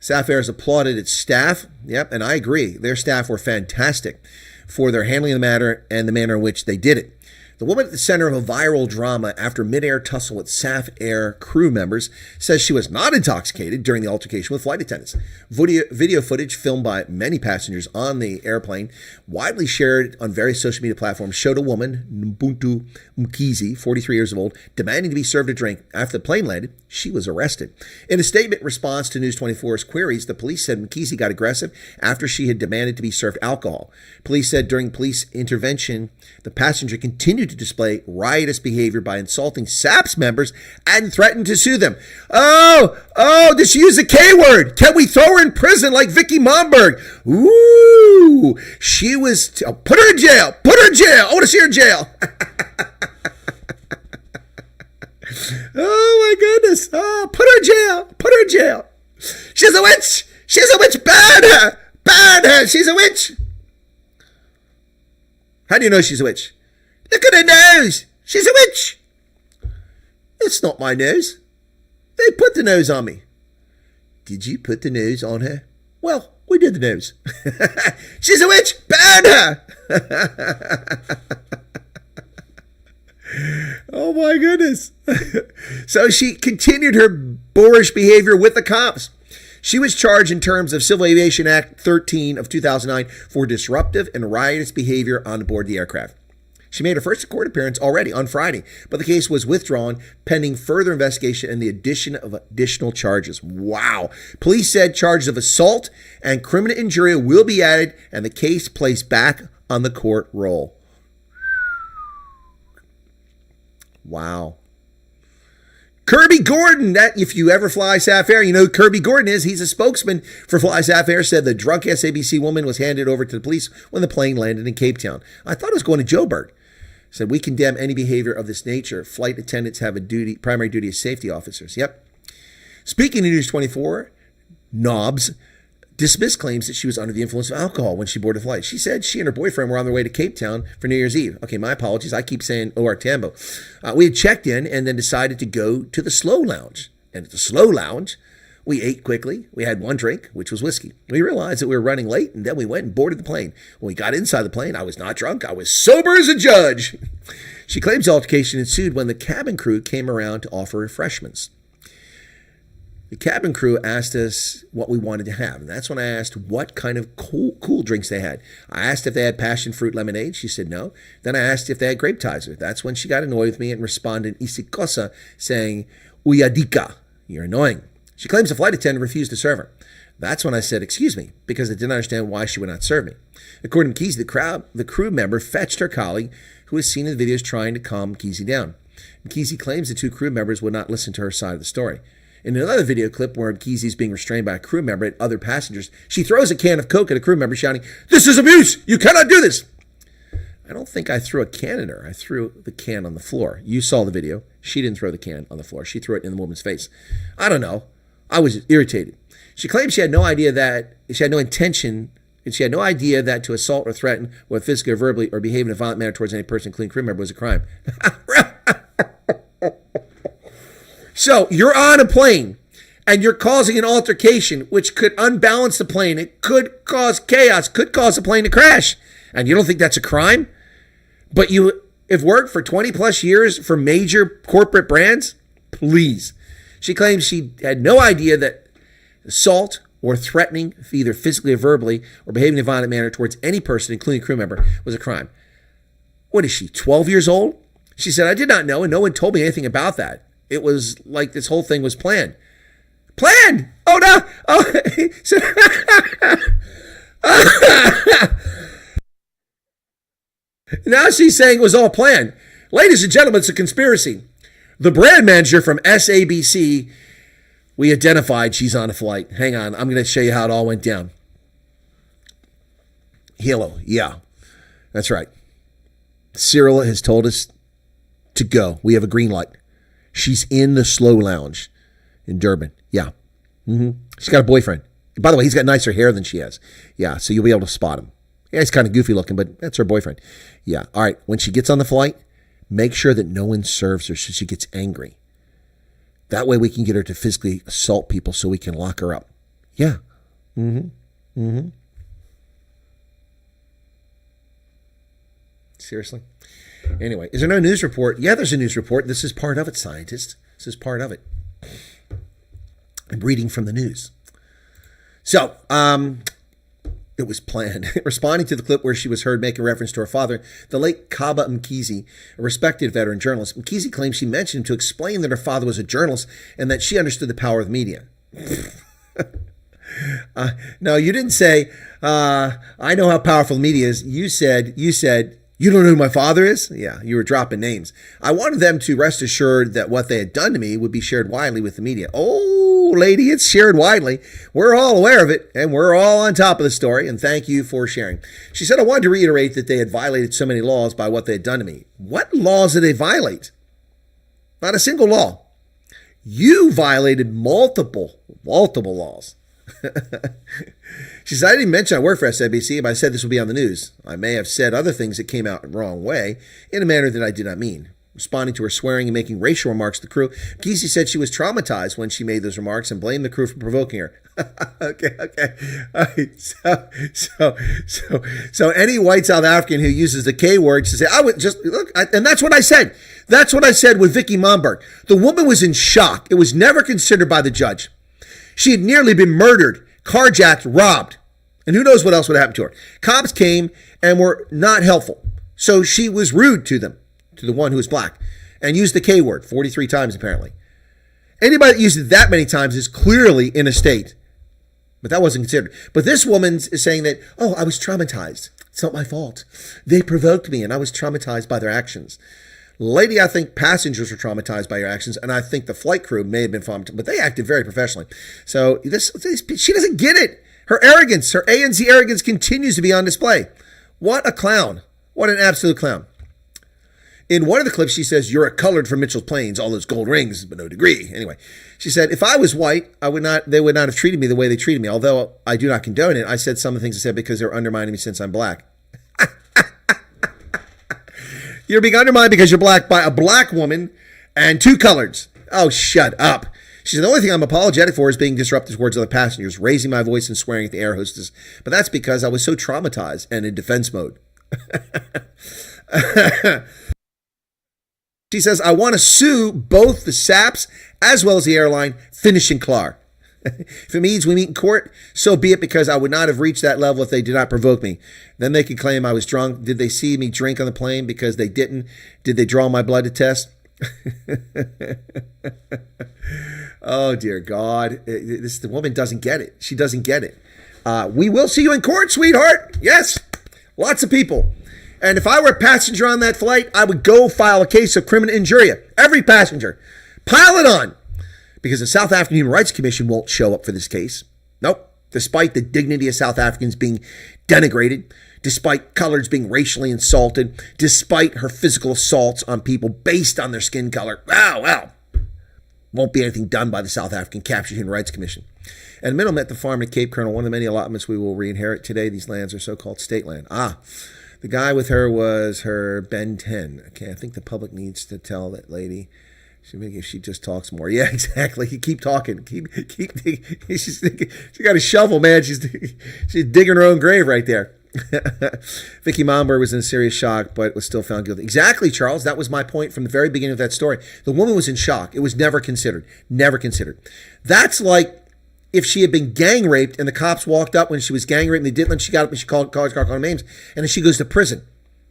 SAF Air has applauded its staff. Yep, and I agree. Their staff were fantastic for their handling of the matter and the manner in which they did it. The woman at the center of a viral drama after mid-air tussle with SAF Air crew members says she was not intoxicated during the altercation with flight attendants. Video footage filmed by many passengers on the airplane, widely shared on various social media platforms, showed a woman, Nbuntu Mkizi, 43 years old, demanding to be served a drink. After the plane landed, she was arrested. In a statement in response to News 24's queries, the police said Mkizi got aggressive after she had demanded to be served alcohol. Police said during police intervention, the passenger continued to display riotous behavior by insulting SAPS members and threatened to sue them. Oh, did she use the K word? Can we throw her in prison like Vicky Momberg? Ooh, she was, put her in jail. Put her in jail. I want to see her in jail. Oh my goodness. Oh, put her in jail. Put her in jail. She's a witch. She's a witch. Ban her. Ban her. She's a witch. How do you know she's a witch? Look at her nose. She's a witch. It's not my nose. They put the nose on me. Did you put the nose on her? Well, we did the nose. She's a witch. Ban her. Oh my goodness. So she continued her boorish behavior with the cops. She was charged in terms of Civil Aviation Act 13 of 2009 for disruptive and riotous behavior on board the aircraft. She made her first court appearance already on Friday, but the case was withdrawn pending further investigation and the addition of additional charges. Wow. Police said charges of assault and criminal injury will be added and the case placed back on the court roll. Wow. Kirby Gordon, that if you ever fly SAF Air, you know who Kirby Gordon is. He's a spokesman for Fly SAF Air, said the drunk SABC woman was handed over to the police when the plane landed in Cape Town. I thought it was going to Joburg. Said, we condemn any behavior of this nature. Flight attendants have a primary duty as safety officers. Yep. Speaking to News 24, Knobs, dismissed claims that she was under the influence of alcohol when she boarded the flight. She said she and her boyfriend were on their way to Cape Town for New Year's Eve. Okay, my apologies. I keep saying OR Tambo. We had checked in and then decided to go to the Slow Lounge. And at the Slow Lounge, we ate quickly. We had one drink, which was whiskey. We realized that we were running late, and then we went and boarded the plane. When we got inside the plane, I was not drunk. I was sober as a judge. She claims the altercation ensued when the cabin crew came around to offer refreshments. The cabin crew asked us what we wanted to have, and that's when I asked what kind of cool drinks they had. I asked if they had passion fruit lemonade. She said no. Then I asked if they had grape tizer. That's when she got annoyed with me and responded isikosa, saying, uyadika, you're annoying. She claims the flight attendant refused to serve her. That's when I said, excuse me, because I didn't understand why she would not serve me. According to Kesey, the crew member fetched her colleague, who was seen in the videos trying to calm Kesey down. Kesey claims the two crew members would not listen to her side of the story. In another video clip where Kesey is being restrained by a crew member and other passengers, she throws a can of Coke at a crew member, shouting, "This is abuse! You cannot do this!" I don't think I threw a can at her. I threw the can on the floor. You saw the video. She didn't throw the can on the floor. She threw it in the woman's face. I don't know. I was irritated. She claims she had no idea that, she had no intention, and she had no idea that to assault or threaten, whether physically or verbally, or behave in a violent manner towards any person, including crew member, was a crime. So you're on a plane and you're causing an altercation which could unbalance the plane. It could cause chaos, could cause the plane to crash. And you don't think that's a crime? But you have worked for 20 plus years for major corporate brands? Please. She claims she had no idea that assault or threatening, either physically or verbally, or behaving in a violent manner towards any person, including a crew member, was a crime. What is she, 12 years old? She said, I did not know, and no one told me anything about that. It was like this whole thing was planned. Planned? Oh, no. Oh. Now she's saying it was all planned. Ladies and gentlemen, it's a conspiracy. The brand manager from SABC, we identified she's on a flight. Hang on, I'm going to show you how it all went down. Hello, yeah, that's right. Cyril has told us to go. We have a green light. She's in the Slow Lounge in Durban. Yeah. She's got a boyfriend. By the way, he's got nicer hair than she has. Yeah, so you'll be able to spot him. Yeah, he's kind of goofy looking, but that's her boyfriend. Yeah. All right. When she gets on the flight, make sure that no one serves her so she gets angry. That way we can get her to physically assault people so we can lock her up. Yeah. Seriously? Anyway, is there no news report? Yeah, there's a news report. This is part of it, scientists. This is part of it. I'm reading from the news. So, it was planned. Responding to the clip where she was heard making reference to her father, the late Kaba Mkhize, a respected veteran journalist, Mkhize claims she mentioned him to explain that her father was a journalist and that she understood the power of the media. No, you didn't say, I know how powerful the media is. You said, you don't know who my father is? Yeah, you were dropping names. I wanted them to rest assured that what they had done to me would be shared widely with the media. Oh, lady, it's shared widely. We're all aware of it, and we're all on top of the story, and thank you for sharing. She said, I wanted to reiterate that they had violated so many laws by what they had done to me. What laws did they violate? Not a single law. You violated multiple laws. She said, I didn't mention I work for SABC, but I said this would be on the news. I may have said other things that came out the wrong way in a manner that I did not mean. Responding to her swearing and making racial remarks to the crew, Kesey said she was traumatized when she made those remarks and blamed the crew for provoking her. Okay. All right. So any white South African who uses the K word to say, I would just look, and that's what I said. That's what I said with Vicky Momberg. The woman was in shock. It was never considered by the judge. She had nearly been murdered, carjacked, robbed, and who knows what else would happen to her. Cops came and were not helpful. So she was rude to them, to the one who was black, and used the K word 43 times apparently. Anybody that used it that many times is clearly in a state, but that wasn't considered. But this woman is saying that, oh, I was traumatized. It's not my fault. They provoked me and I was traumatized by their actions. Lady, I think passengers were traumatized by your actions, and I think the flight crew may have been traumatized, but they acted very professionally. So she doesn't get it. Her arrogance, her ANC arrogance continues to be on display. What a clown. What an absolute clown. In one of the clips, she says, "You're a colored from Mitchell's Plains, all those gold rings, but no degree." Anyway, she said, "If I was white, they would not have treated me the way they treated me. Although I do not condone it, I said some of the things I said because they're undermining me since I'm black." You're being undermined because you're black by a black woman and two coloreds. Oh, shut up. She said, "The only thing I'm apologetic for is being disruptive towards other passengers, raising my voice and swearing at the air hostess. But that's because I was so traumatized and in defense mode." She says, "I want to sue both the SAPs as well as the airline, finishing Clar. If it means we meet in court, so be it, because I would not have reached that level if they did not provoke me. Then they could claim I was drunk. Did they see me drink on the plane? Because they didn't. Did they draw my blood to test?" Oh, dear God. The woman doesn't get it. She doesn't get it. We will see you in court, sweetheart. Yes. Lots of people. And if I were a passenger on that flight, I would go file a case of criminal injuria. Every passenger. Pile it on. Because the South African Human Rights Commission won't show up for this case. Nope. Despite the dignity of South Africans being denigrated, despite coloreds being racially insulted, despite her physical assaults on people based on their skin color. Wow. Won't be anything done by the South African Captured Human Rights Commission. And Middle met the farm at Cape Colonel, one of the many allotments we will re-inherit today. These lands are so-called state land. The guy with her was her Ben 10. Okay, I think the public needs to tell that lady. Maybe if she just talks more. Yeah, exactly. You keep talking. Keep digging. She got a shovel, man. She's digging her own grave right there. Vicky Momberg was in serious shock, but was still found guilty. Exactly, Charles. That was my point from the very beginning of that story. The woman was in shock. It was never considered. Never considered. That's like if she had been gang raped and the cops walked up when she was gang raped and they didn't let, she got up and she called her names, and then she goes to prison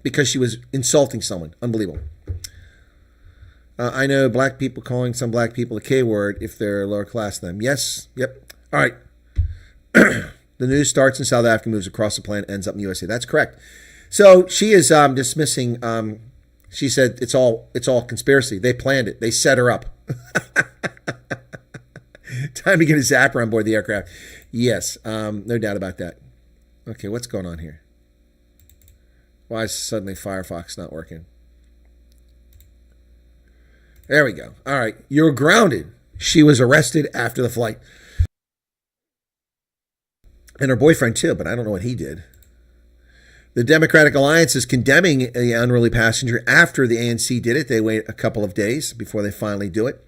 because she was insulting someone. Unbelievable. I know black people calling some black people the K word if they're lower class than them. Yes. Yep. All right. The news starts in South Africa, moves across the planet, ends up in the USA. That's correct. So she is dismissing. She said it's all conspiracy. They planned it. They set her up. Time to get a zapper on board the aircraft. Yes, no doubt about that. Okay, what's going on here? Why is suddenly Firefox not working? There we go. All right, you're grounded. She was arrested after the flight. And her boyfriend too, but I don't know what he did. The Democratic Alliance is condemning the unruly passenger after the ANC did it. They wait a couple of days before they finally do it.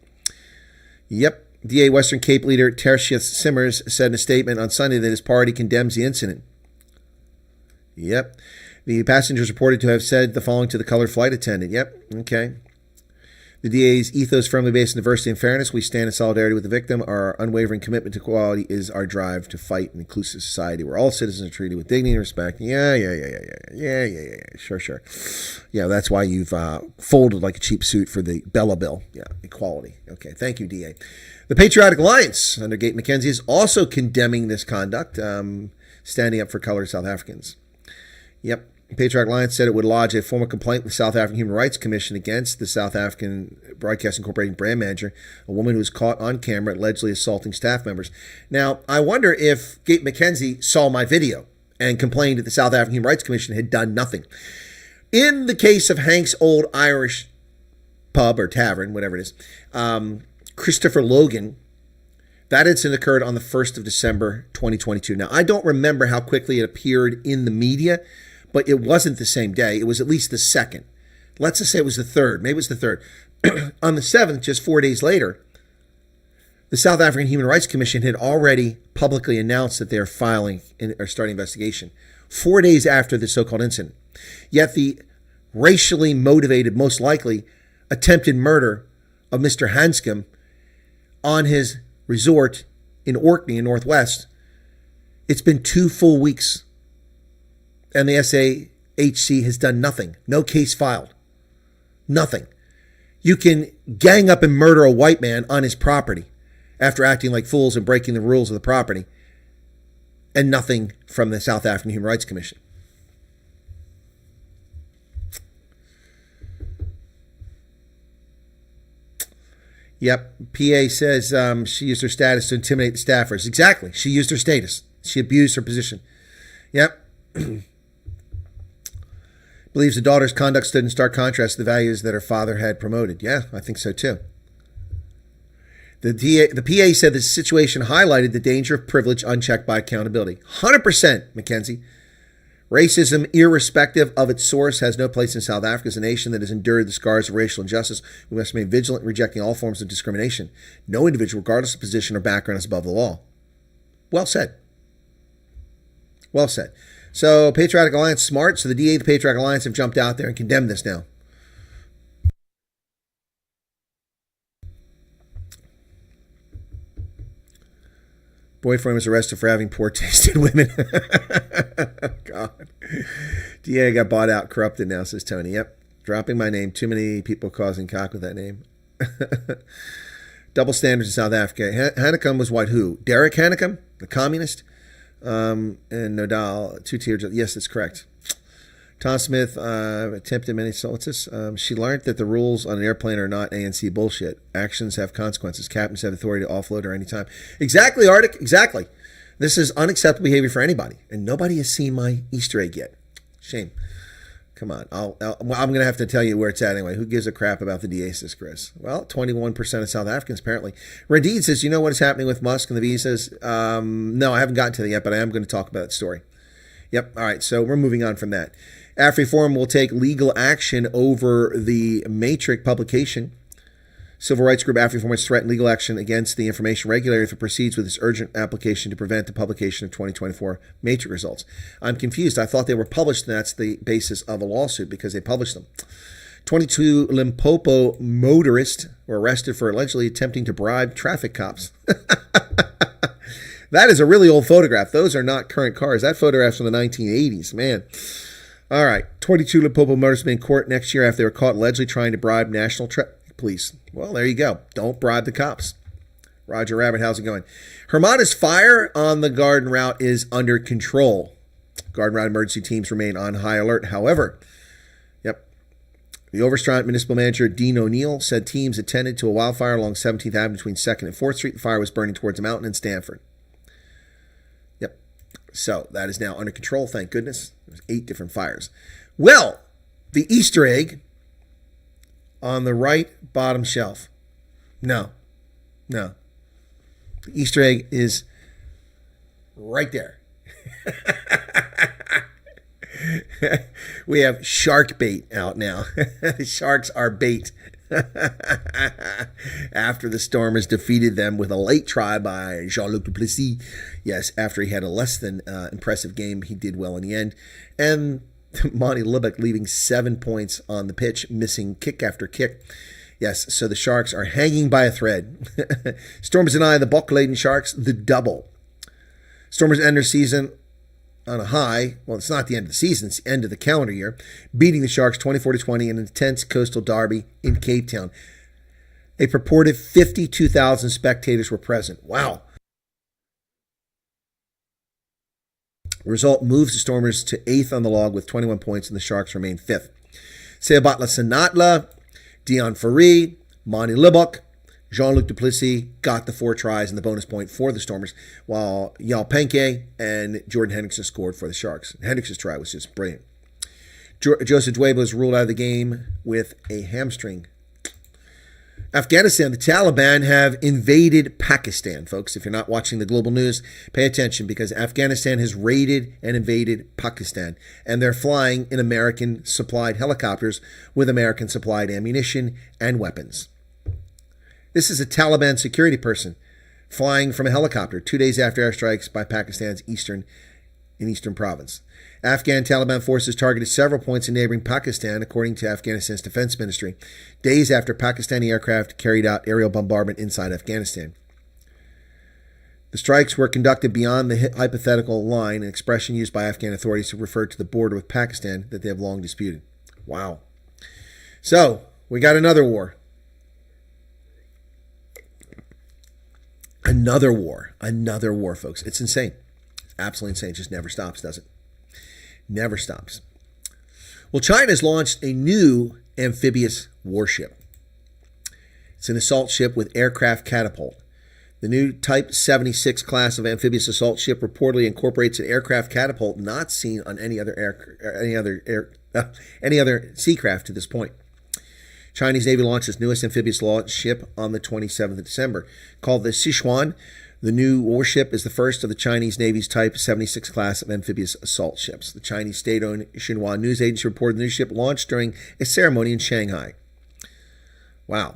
Yep. DA Western Cape leader Tertius Simmers said in a statement on Sunday that his party condemns the incident. Yep. The passenger is reported to have said the following to the colored flight attendant. Yep. Okay. The DA's ethos firmly based on diversity and fairness. We stand in solidarity with the victim. Our unwavering commitment to equality is our drive to fight an inclusive society where all citizens are treated with dignity and respect. Yeah. Sure. Yeah, that's why you've folded like a cheap suit for the Bella bill. Yeah, equality. Okay, thank you, DA. The Patriotic Alliance under Gate McKenzie is also condemning this conduct, standing up for colored South Africans. Yep. The Patriotic Alliance said it would lodge a formal complaint with the South African Human Rights Commission against the South African Broadcasting Corporation brand manager, a woman who was caught on camera allegedly assaulting staff members. Now, I wonder if Gate McKenzie saw my video and complained that the South African Human Rights Commission had done nothing. In the case of Hank's Old Irish Pub or Tavern, whatever it is, Christopher Logan, that incident occurred on the 1st of December, 2022. Now, I don't remember how quickly it appeared in the media, but it wasn't the same day. It was at least the second. Let's just say it was the third. Maybe it was the third. On the 7th, just 4 days later, the South African Human Rights Commission had already publicly announced that they are starting investigation 4 days after the so-called incident. Yet the racially motivated, most likely, attempted murder of Mr. Hanscom on his resort in Orkney in Northwest, it's been 2 full weeks. And the SAHC has done nothing. No case filed. Nothing. You can gang up and murder a white man on his property after acting like fools and breaking the rules of the property, and nothing from the South African Human Rights Commission. Yep. PA says she used her status to intimidate the staffers. Exactly. She used her status. She abused her position. Yep. Believes the daughter's conduct stood in stark contrast to the values that her father had promoted. Yeah, I think so too. The PA said the situation highlighted the danger of privilege unchecked by accountability. 100%, Mackenzie. Racism, irrespective of its source, has no place in South Africa. As a nation that has endured the scars of racial injustice, we must remain vigilant in rejecting all forms of discrimination. No individual, regardless of position or background, is above the law. Well said. Well said. So, Patriotic Alliance, smart. So the DA, the Patriotic Alliance have jumped out there and condemned this now. Boyfriend was arrested for having poor taste in women. God. DA got bought out, corrupted now, says Tony. Yep. Dropping my name. Too many people causing cock with that name. Double standards in South Africa. Hanekom was what? Who? Derek Hanekom, the communist? And Nodal, 2 tiers. Yes, that's correct. Tom Smith attempted many assaults. She learned that the rules on an airplane are not ANC bullshit. Actions have consequences. Captains have authority to offload her anytime. Exactly, Arctic. Exactly. This is unacceptable behavior for anybody. And nobody has seen my Easter egg yet. Shame. Come on. I'm going to have to tell you where it's at anyway. Who gives a crap about the DA, says Chris? Well, 21% of South Africans, apparently. Radid says, you know what is happening with Musk and the visas? No, I haven't gotten to that yet, but I am going to talk about that story. Yep. All right. So we're moving on from that. AfriForum will take legal action over the Matrix publication. Civil rights group AfriForum has threatened legal action against the information regulator if it proceeds with its urgent application to prevent the publication of 2024 Matrix results. I'm confused. I thought they were published, and that's the basis of a lawsuit because they published them. 22 Limpopo motorists were arrested for allegedly attempting to bribe traffic cops. That is a really old photograph. Those are not current cars. That photograph's from the 1980s, man. All right, 22 Limpopo motorists will be in court next year after they were caught allegedly trying to bribe national traffic police. Well, there you go. Don't bribe the cops. Roger Rabbit, how's it going? Hermana's fire on the Garden Route is under control. Garden Route emergency teams remain on high alert. However, the Overstrand municipal manager, Dean O'Neill, said teams attended to a wildfire along 17th Avenue between 2nd and 4th Street. The fire was burning towards a mountain in Stanford. So that is now under control, thank goodness. There's 8 different fires. Well, the Easter egg on the right bottom shelf. No. The Easter egg is right there. We have shark bait out now. Sharks are bait. After the Stormers defeated them with a late try by Jean-Luc Duplessis. Yes, after he had a less than impressive game, he did well in the end. And Monty Lubbock leaving 7 points on the pitch, missing kick after kick. Yes, so the Sharks are hanging by a thread. Stormers deny the buck-laden Sharks the double. Stormers end their season on a high. Well, it's not the end of the season, it's the end of the calendar year, beating the Sharks 24-20 in an intense coastal derby in Cape Town. A purported 52,000 spectators were present. Wow. The result moves the Stormers to 8th on the log with 21 points, and the Sharks remain 5th. Seabatla Sanatla, Dion Farid, Monty Lubbock, Jean-Luc Duplessis got the 4 tries and the bonus point for the Stormers, while Yal Penke and Jordan Hendrickson scored for the Sharks. Hendrickson's try was just brilliant. Joseph Dwayne was ruled out of the game with a hamstring. Afghanistan, the Taliban have invaded Pakistan, folks. If you're not watching the global news, pay attention because Afghanistan has raided and invaded Pakistan, and they're flying in American-supplied helicopters with American-supplied ammunition and weapons. This is a Taliban security person flying from a helicopter 2 days after airstrikes by Pakistan's eastern province. Afghan Taliban forces targeted several points in neighboring Pakistan, according to Afghanistan's defense ministry, days after Pakistani aircraft carried out aerial bombardment inside Afghanistan. The strikes were conducted beyond the hypothetical line, an expression used by Afghan authorities to refer to the border with Pakistan that they have long disputed. Wow. So, we got another war. Another war, folks. It's insane. It's absolutely insane. It just never stops, does it? Never stops. Well, China has launched a new amphibious warship. It's an assault ship with aircraft catapult. The new Type 76 class of amphibious assault ship reportedly incorporates an aircraft catapult not seen on any other any other sea craft to this point. Chinese Navy launched its newest amphibious launch ship on the 27th of December. Called the Sichuan, the new warship is the first of the Chinese Navy's Type 76 class of amphibious assault ships. The Chinese state-owned Xinhua news agency reported the new ship launched during a ceremony in Shanghai. Wow.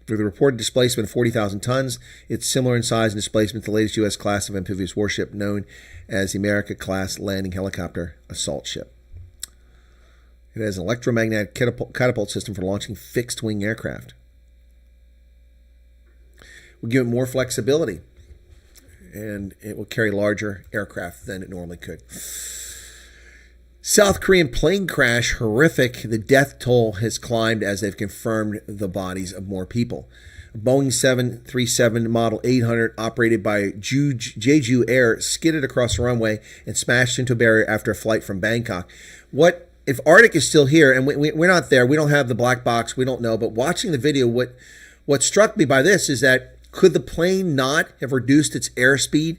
For the reported displacement of 40,000 tons, it's similar in size and displacement to the latest U.S. class of amphibious warship known as the America-class landing helicopter assault ship. It has an electromagnetic catapult system for launching fixed-wing aircraft. We'll give it more flexibility, and it will carry larger aircraft than it normally could. South Korean plane crash, horrific. The death toll has climbed as they've confirmed the bodies of more people. A Boeing 737 Model 800 operated by Jeju Air skidded across the runway and smashed into a barrier after a flight from Bangkok. What if Arctic is still here, and we're not there, we don't have the black box, we don't know, but watching the video, what struck me by this is that could the plane not have reduced its airspeed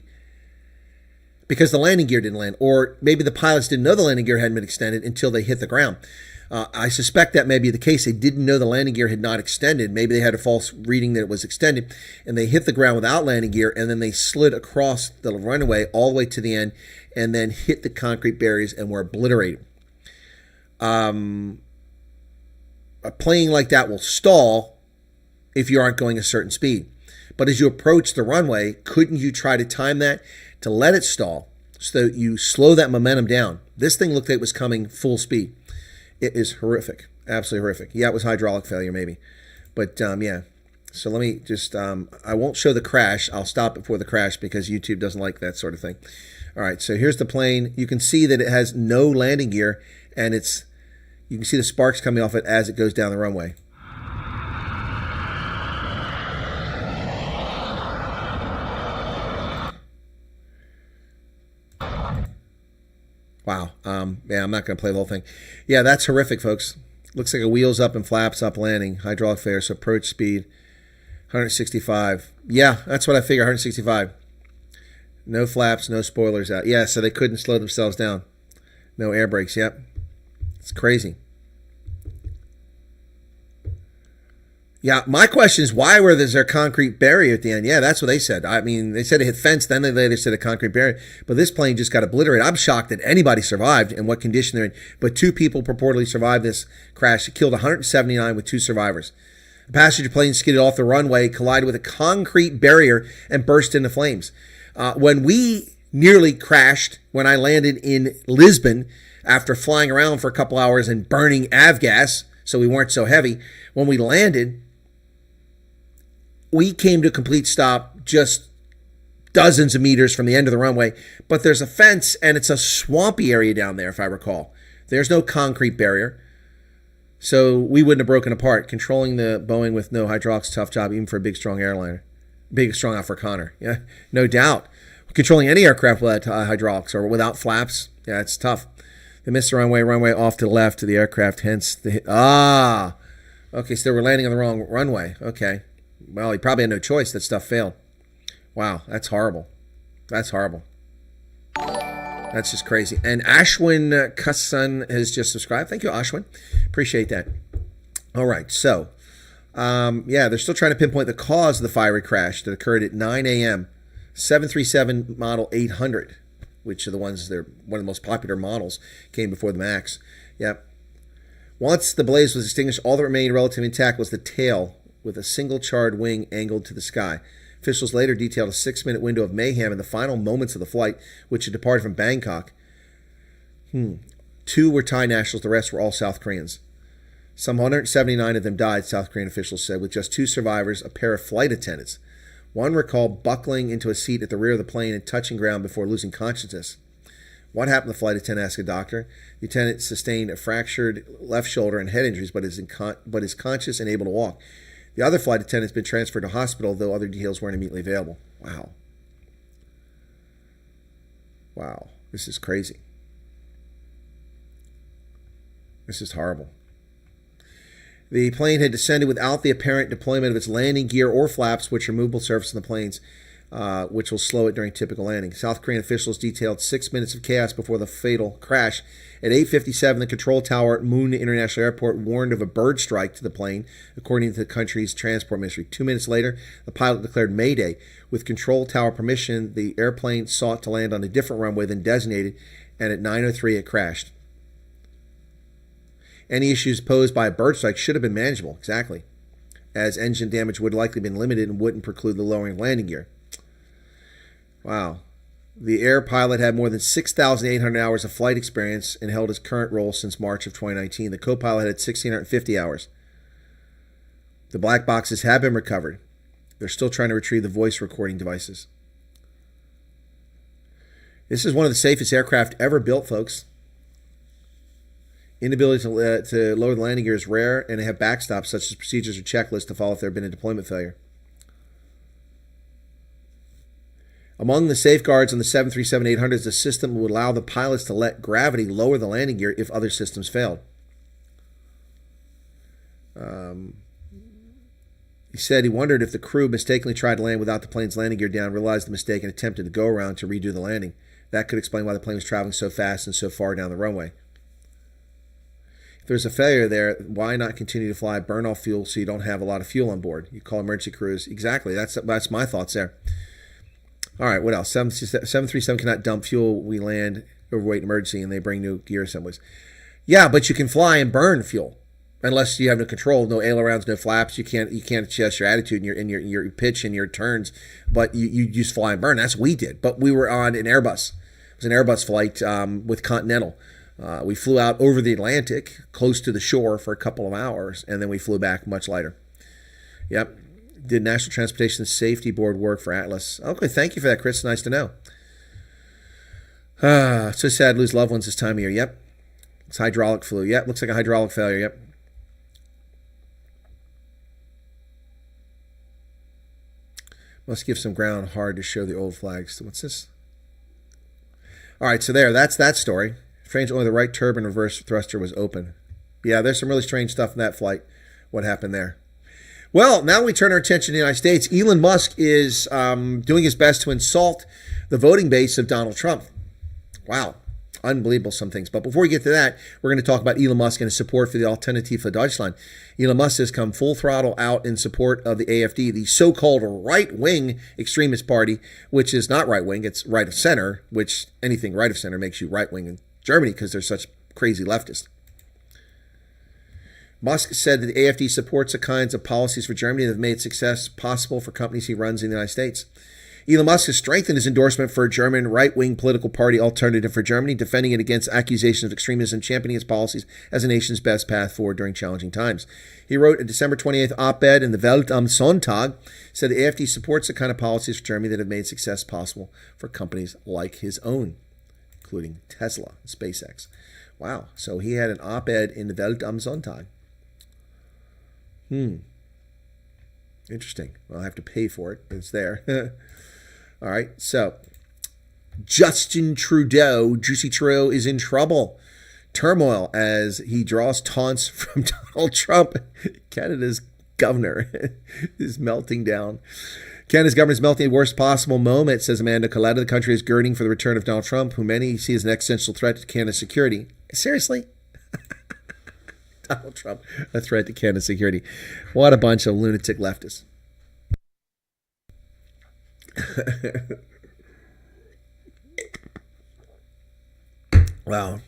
because the landing gear didn't land, or maybe the pilots didn't know the landing gear hadn't been extended until they hit the ground. I suspect that may be the case. They didn't know the landing gear had not extended. Maybe they had a false reading that it was extended, and they hit the ground without landing gear, and then they slid across the runway all the way to the end, and then hit the concrete barriers and were obliterated. A plane like that will stall if you aren't going a certain speed. But as you approach the runway, couldn't you try to time that to let it stall so that you slow that momentum down? This thing looked like it was coming full speed. It is horrific, absolutely horrific. Yeah, it was hydraulic failure maybe. But yeah, so let me just, I won't show the crash. I'll stop before the crash because YouTube doesn't like that sort of thing. All right, so here's the plane. You can see that it has no landing gear, and you can see the sparks coming off it as it goes down the runway. Wow. Yeah, I'm not going to play the whole thing. Yeah, that's horrific, folks. Looks like a wheels up and flaps up landing. Hydraulic failure, so approach speed 165. Yeah, that's what I figure, 165. No flaps, no spoilers out. Yeah, so they couldn't slow themselves down. No air brakes, yep. It's crazy. Yeah, my question is, why was there a concrete barrier at the end? Yeah, that's what they said. I mean, they said it hit fence, then they later said a concrete barrier. But this plane just got obliterated. I'm shocked that anybody survived and what condition they're in. But 2 people purportedly survived this crash. It killed 179 with 2 survivors. A passenger plane skidded off the runway, collided with a concrete barrier, and burst into flames. When we nearly crashed, when I landed in Lisbon after flying around for a couple hours and burning avgas, so we weren't so heavy, when we landed, we came to a complete stop just dozens of meters from the end of the runway, but there's a fence and it's a swampy area down there, if I recall. There's no concrete barrier, so we wouldn't have broken apart. Controlling the Boeing with no hydraulics, tough job, even for a big, strong airliner. Big, strong Afrikaner, yeah, no doubt. Controlling any aircraft without hydraulics or without flaps, yeah, it's tough. They missed the runway off to the left of the aircraft, hence the hit. Okay, so they were landing on the wrong runway, okay. Well, he probably had no choice. That stuff failed. Wow, that's horrible. That's horrible. That's just crazy. And Ashwin Kassan has just subscribed. Thank you, Ashwin. Appreciate that. All right, so, yeah, they're still trying to pinpoint the cause of the fiery crash that occurred at 9 a.m. 737 Model 800, which are the ones, they're one of the most popular models, came before the MAX. Yep. Once the blaze was extinguished, all that remained relatively intact was the tail, with a single charred wing angled to the sky. Officials later detailed a 6-minute window of mayhem in the final moments of the flight, which had departed from Bangkok. 2 were Thai nationals, the rest were all South Koreans. Some 179 of them died, South Korean officials said, with just 2 survivors, a pair of flight attendants. One recalled buckling into a seat at the rear of the plane and touching ground before losing consciousness. What happened, the flight attendant asked a doctor. The attendant sustained a fractured left shoulder and head injuries, but is conscious and able to walk. The other flight attendant has been transferred to hospital, though other details weren't immediately available. Wow. Wow. This is crazy. This is horrible. The plane had descended without the apparent deployment of its landing gear or flaps, which are movable surface on the planes. which will slow it during typical landing. South Korean officials detailed 6 minutes of chaos before the fatal crash. At 8:57, the control tower at Moon International Airport warned of a bird strike to the plane, according to the country's transport ministry. 2 minutes later, the pilot declared Mayday. With control tower permission, the airplane sought to land on a different runway than designated, and at 9:03 it crashed. Any issues posed by a bird strike should have been manageable, exactly, as engine damage would likely have been limited and wouldn't preclude the lowering of landing gear. Wow. The air pilot had more than 6,800 hours of flight experience and held his current role since March of 2019. The co-pilot had 1,650 hours. The black boxes have been recovered. They're still trying to retrieve the voice recording devices. This is one of the safest aircraft ever built, folks. Inability to lower the landing gear is rare, and they have backstops such as procedures or checklists to follow if there had been a deployment failure. Among the safeguards on the 737-800s, the system would allow the pilots to let gravity lower the landing gear if other systems failed. He said he wondered if the crew mistakenly tried to land without the plane's landing gear down, realized the mistake, and attempted to go around to redo the landing. That could explain why the plane was traveling so fast and so far down the runway. If there's a failure there, why not continue to fly, burn off fuel so you don't have a lot of fuel on board? You call emergency crews. Exactly. That's my thoughts there. All right, what else? 737 cannot dump fuel. We land overweight emergency, and they bring new gear assemblies. Yeah, but you can fly and burn fuel, unless you have no control, no ailerons, no flaps. You can't adjust your attitude and your pitch and your turns. But you just fly and burn. That's what we did. But we were on an Airbus. It was an Airbus flight with Continental. We flew out over the Atlantic, close to the shore, for a couple of hours, and then we flew back much lighter. Yep. Did National Transportation Safety Board work for Atlas? Okay, thank you for that, Chris. Nice to know. So sad to lose loved ones this time of year. Yep. It's hydraulic fluid. Yep, looks like a hydraulic failure. Yep. Must give some ground hard to show the old flags. What's this? All right, so that's that story. Strange, only the right turbine reverse thruster was open. Yeah, there's some really strange stuff in that flight. What happened there? Well, now we turn our attention to the United States. Elon Musk is doing his best to insult the voting base of Donald Trump. Wow. Unbelievable, some things. But before we get to that, we're going to talk about Elon Musk and his support for the Alternative für Deutschland. Elon Musk has come full throttle out in support of the AfD, the so-called right-wing extremist party, which is not right-wing, it's right of center, which anything right of center makes you right-wing in Germany because they're such crazy leftists. Musk said that the AfD supports the kinds of policies for Germany that have made success possible for companies he runs in the United States. Elon Musk has strengthened his endorsement for a German right-wing political party Alternative for Germany, defending it against accusations of extremism, championing its policies as a nation's best path forward during challenging times. He wrote a December 28th op-ed in the Welt am Sonntag, said the AfD supports the kind of policies for Germany that have made success possible for companies like his own, including Tesla and SpaceX. Wow, so he had an op-ed in the Welt am Sonntag. Interesting. Well, I'll have to pay for it, but it's there. All right, so Justin Trudeau, Juicy Trudeau, is in trouble. Turmoil as he draws taunts from Donald Trump. Canada's governor is melting down. Canada's government is melting at the worst possible moment, says Amanda Coletta. The country is girding for the return of Donald Trump, who many see as an existential threat to Canada's security. Seriously? Donald Trump, a threat to Canada's security. What a bunch of lunatic leftists. Wow.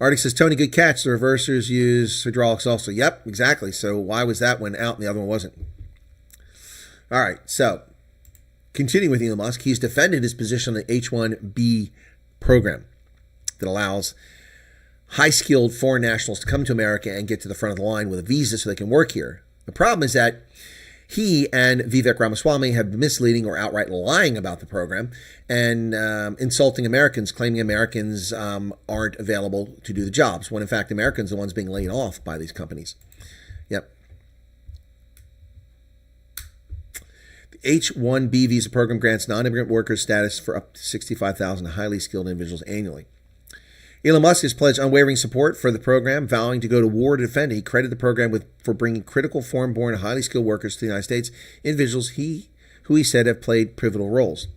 Arctic says, Tony, good catch. The reversers use hydraulics also. Yep, exactly. So why was that one out and the other one wasn't? All right, so continuing with Elon Musk, he's defended his position on the H-1B program that allows high-skilled foreign nationals to come to America and get to the front of the line with a visa so they can work here. The problem is that he and Vivek Ramaswamy have been misleading or outright lying about the program and insulting Americans, claiming Americans aren't available to do the jobs, when in fact Americans are the ones being laid off by these companies. Yep. The H-1B visa program grants non-immigrant workers status for up to 65,000 highly skilled individuals annually. Elon Musk has pledged unwavering support for the program, vowing to go to war to defend it. He credited the program for bringing critical foreign-born, highly skilled workers to the United States, individuals he who he said have played pivotal roles.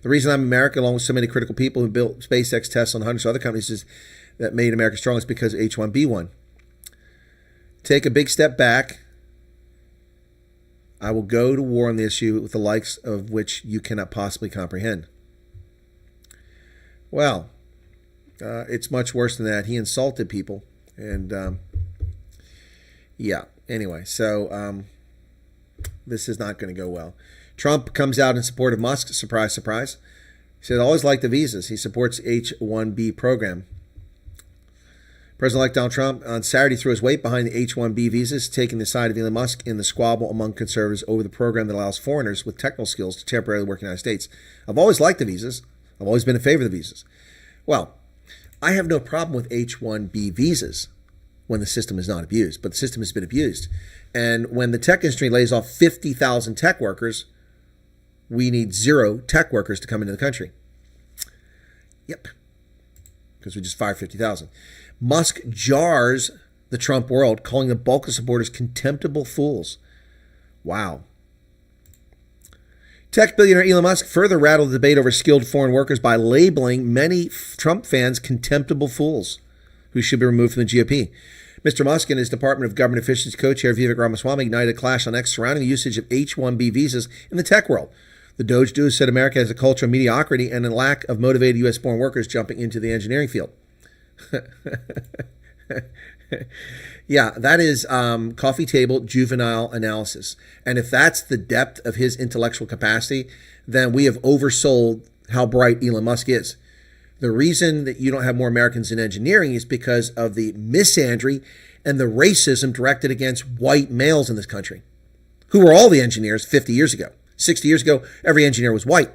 The reason I'm America, along with so many critical people who built SpaceX, Tesla, and hundreds of other companies that made America strong, is because of H-1B1. Take a big step back. I will go to war on the issue with the likes of which you cannot possibly comprehend. Well, it's much worse than that. He insulted people. And, yeah, anyway, so this is not going to go well. Trump comes out in support of Musk. Surprise, surprise. He said, I always like the visas. He supports H-1B program. President-elect Donald Trump on Saturday threw his weight behind the H-1B visas, taking the side of Elon Musk in the squabble among conservatives over the program that allows foreigners with technical skills to temporarily work in the United States. I've always liked the visas. I've always been in favor of the visas. Well, I have no problem with H-1B visas when the system is not abused, but the system has been abused. And when the tech industry lays off 50,000 tech workers, we need 0 tech workers to come into the country. Yep. Because we just fired 50,000. Musk jars the Trump world, calling the bulk of supporters contemptible fools. Wow. Tech billionaire Elon Musk further rattled the debate over skilled foreign workers by labeling many Trump fans contemptible fools who should be removed from the GOP. Mr. Musk and his Department of Government Efficiency co-chair Vivek Ramaswamy ignited a clash on X surrounding the usage of H-1B visas in the tech world. The Doge duo said America has a culture of mediocrity and a lack of motivated U.S.-born workers jumping into the engineering field. Yeah, that is coffee table juvenile analysis. And if that's the depth of his intellectual capacity, then we have oversold how bright Elon Musk is. The reason that you don't have more Americans in engineering is because of the misandry and the racism directed against white males in this country, who were all the engineers 50 years ago. 60 years ago, every engineer was white.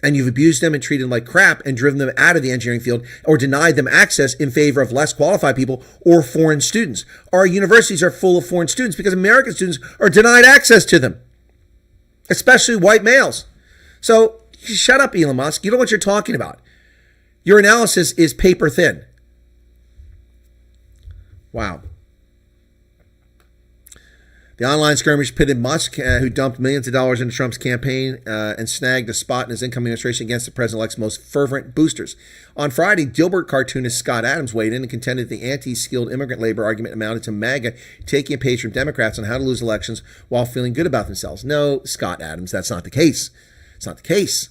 And you've abused them and treated them like crap and driven them out of the engineering field or denied them access in favor of less qualified people or foreign students. Our universities are full of foreign students because American students are denied access to them, especially white males. So shut up, Elon Musk. You know what you're talking about. Your analysis is paper thin. Wow. The online skirmish pitted Musk, who dumped millions of dollars into Trump's campaign and snagged a spot in his incoming administration against the president-elect's most fervent boosters. On Friday, Dilbert cartoonist Scott Adams weighed in and contended the anti-skilled immigrant labor argument amounted to MAGA taking a page from Democrats on how to lose elections while feeling good about themselves. No, Scott Adams, that's not the case. It's not the case.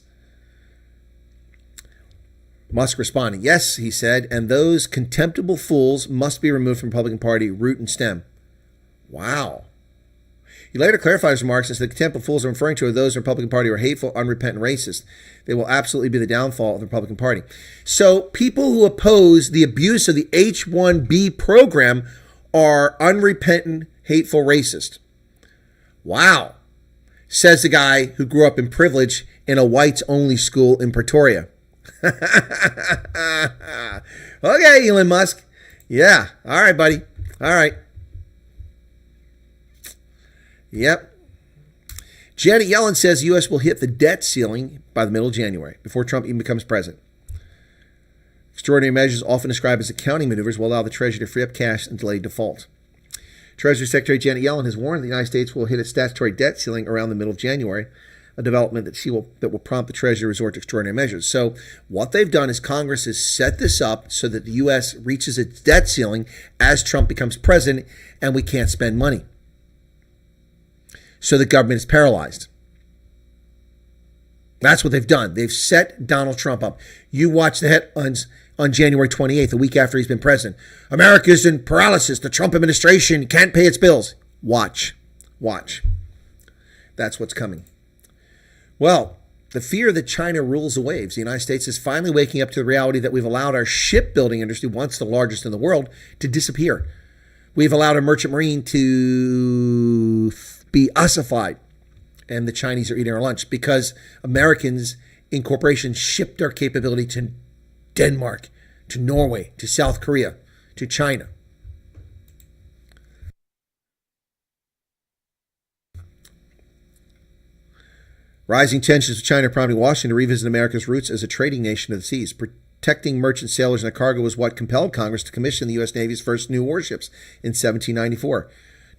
Musk responded, yes, he said, and those contemptible fools must be removed from the Republican Party, root and stem. Wow. He later clarified his remarks and said the contemptible fools I'm referring to are those in the Republican Party who are hateful, unrepentant, racist. They will absolutely be the downfall of the Republican Party. So people who oppose the abuse of the H-1B program are unrepentant, hateful, racist. Wow. Says the guy who grew up in privilege in a whites-only school in Pretoria. Okay, Elon Musk. Yeah. All right, buddy. All right. Yep. Janet Yellen says the U.S. will hit the debt ceiling by the middle of January, before Trump even becomes president. Extraordinary measures, often described as accounting maneuvers, will allow the Treasury to free up cash and delay default. Treasury Secretary Janet Yellen has warned the United States will hit its statutory debt ceiling around the middle of January, a development that will prompt the Treasury to resort to extraordinary measures. So what they've done is Congress has set this up so that the U.S. reaches its debt ceiling as Trump becomes president, and we can't spend money. So the government is paralyzed. That's what they've done. They've set Donald Trump up. You watch the headlines on January 28th, a week after he's been president. America's in paralysis. The Trump administration can't pay its bills. Watch. That's what's coming. Well, the fear that China rules the waves. The United States is finally waking up to the reality that we've allowed our shipbuilding industry, once the largest in the world, to disappear. We've allowed our merchant marine to be ossified, and the Chinese are eating our lunch because Americans in corporations shipped our capability to Denmark, to Norway, to South Korea, to China. Rising tensions with China prompting Washington to revisit America's roots as a trading nation of the seas. Protecting merchant sailors and their cargo was what compelled Congress to commission the U.S. Navy's first new warships in 1794.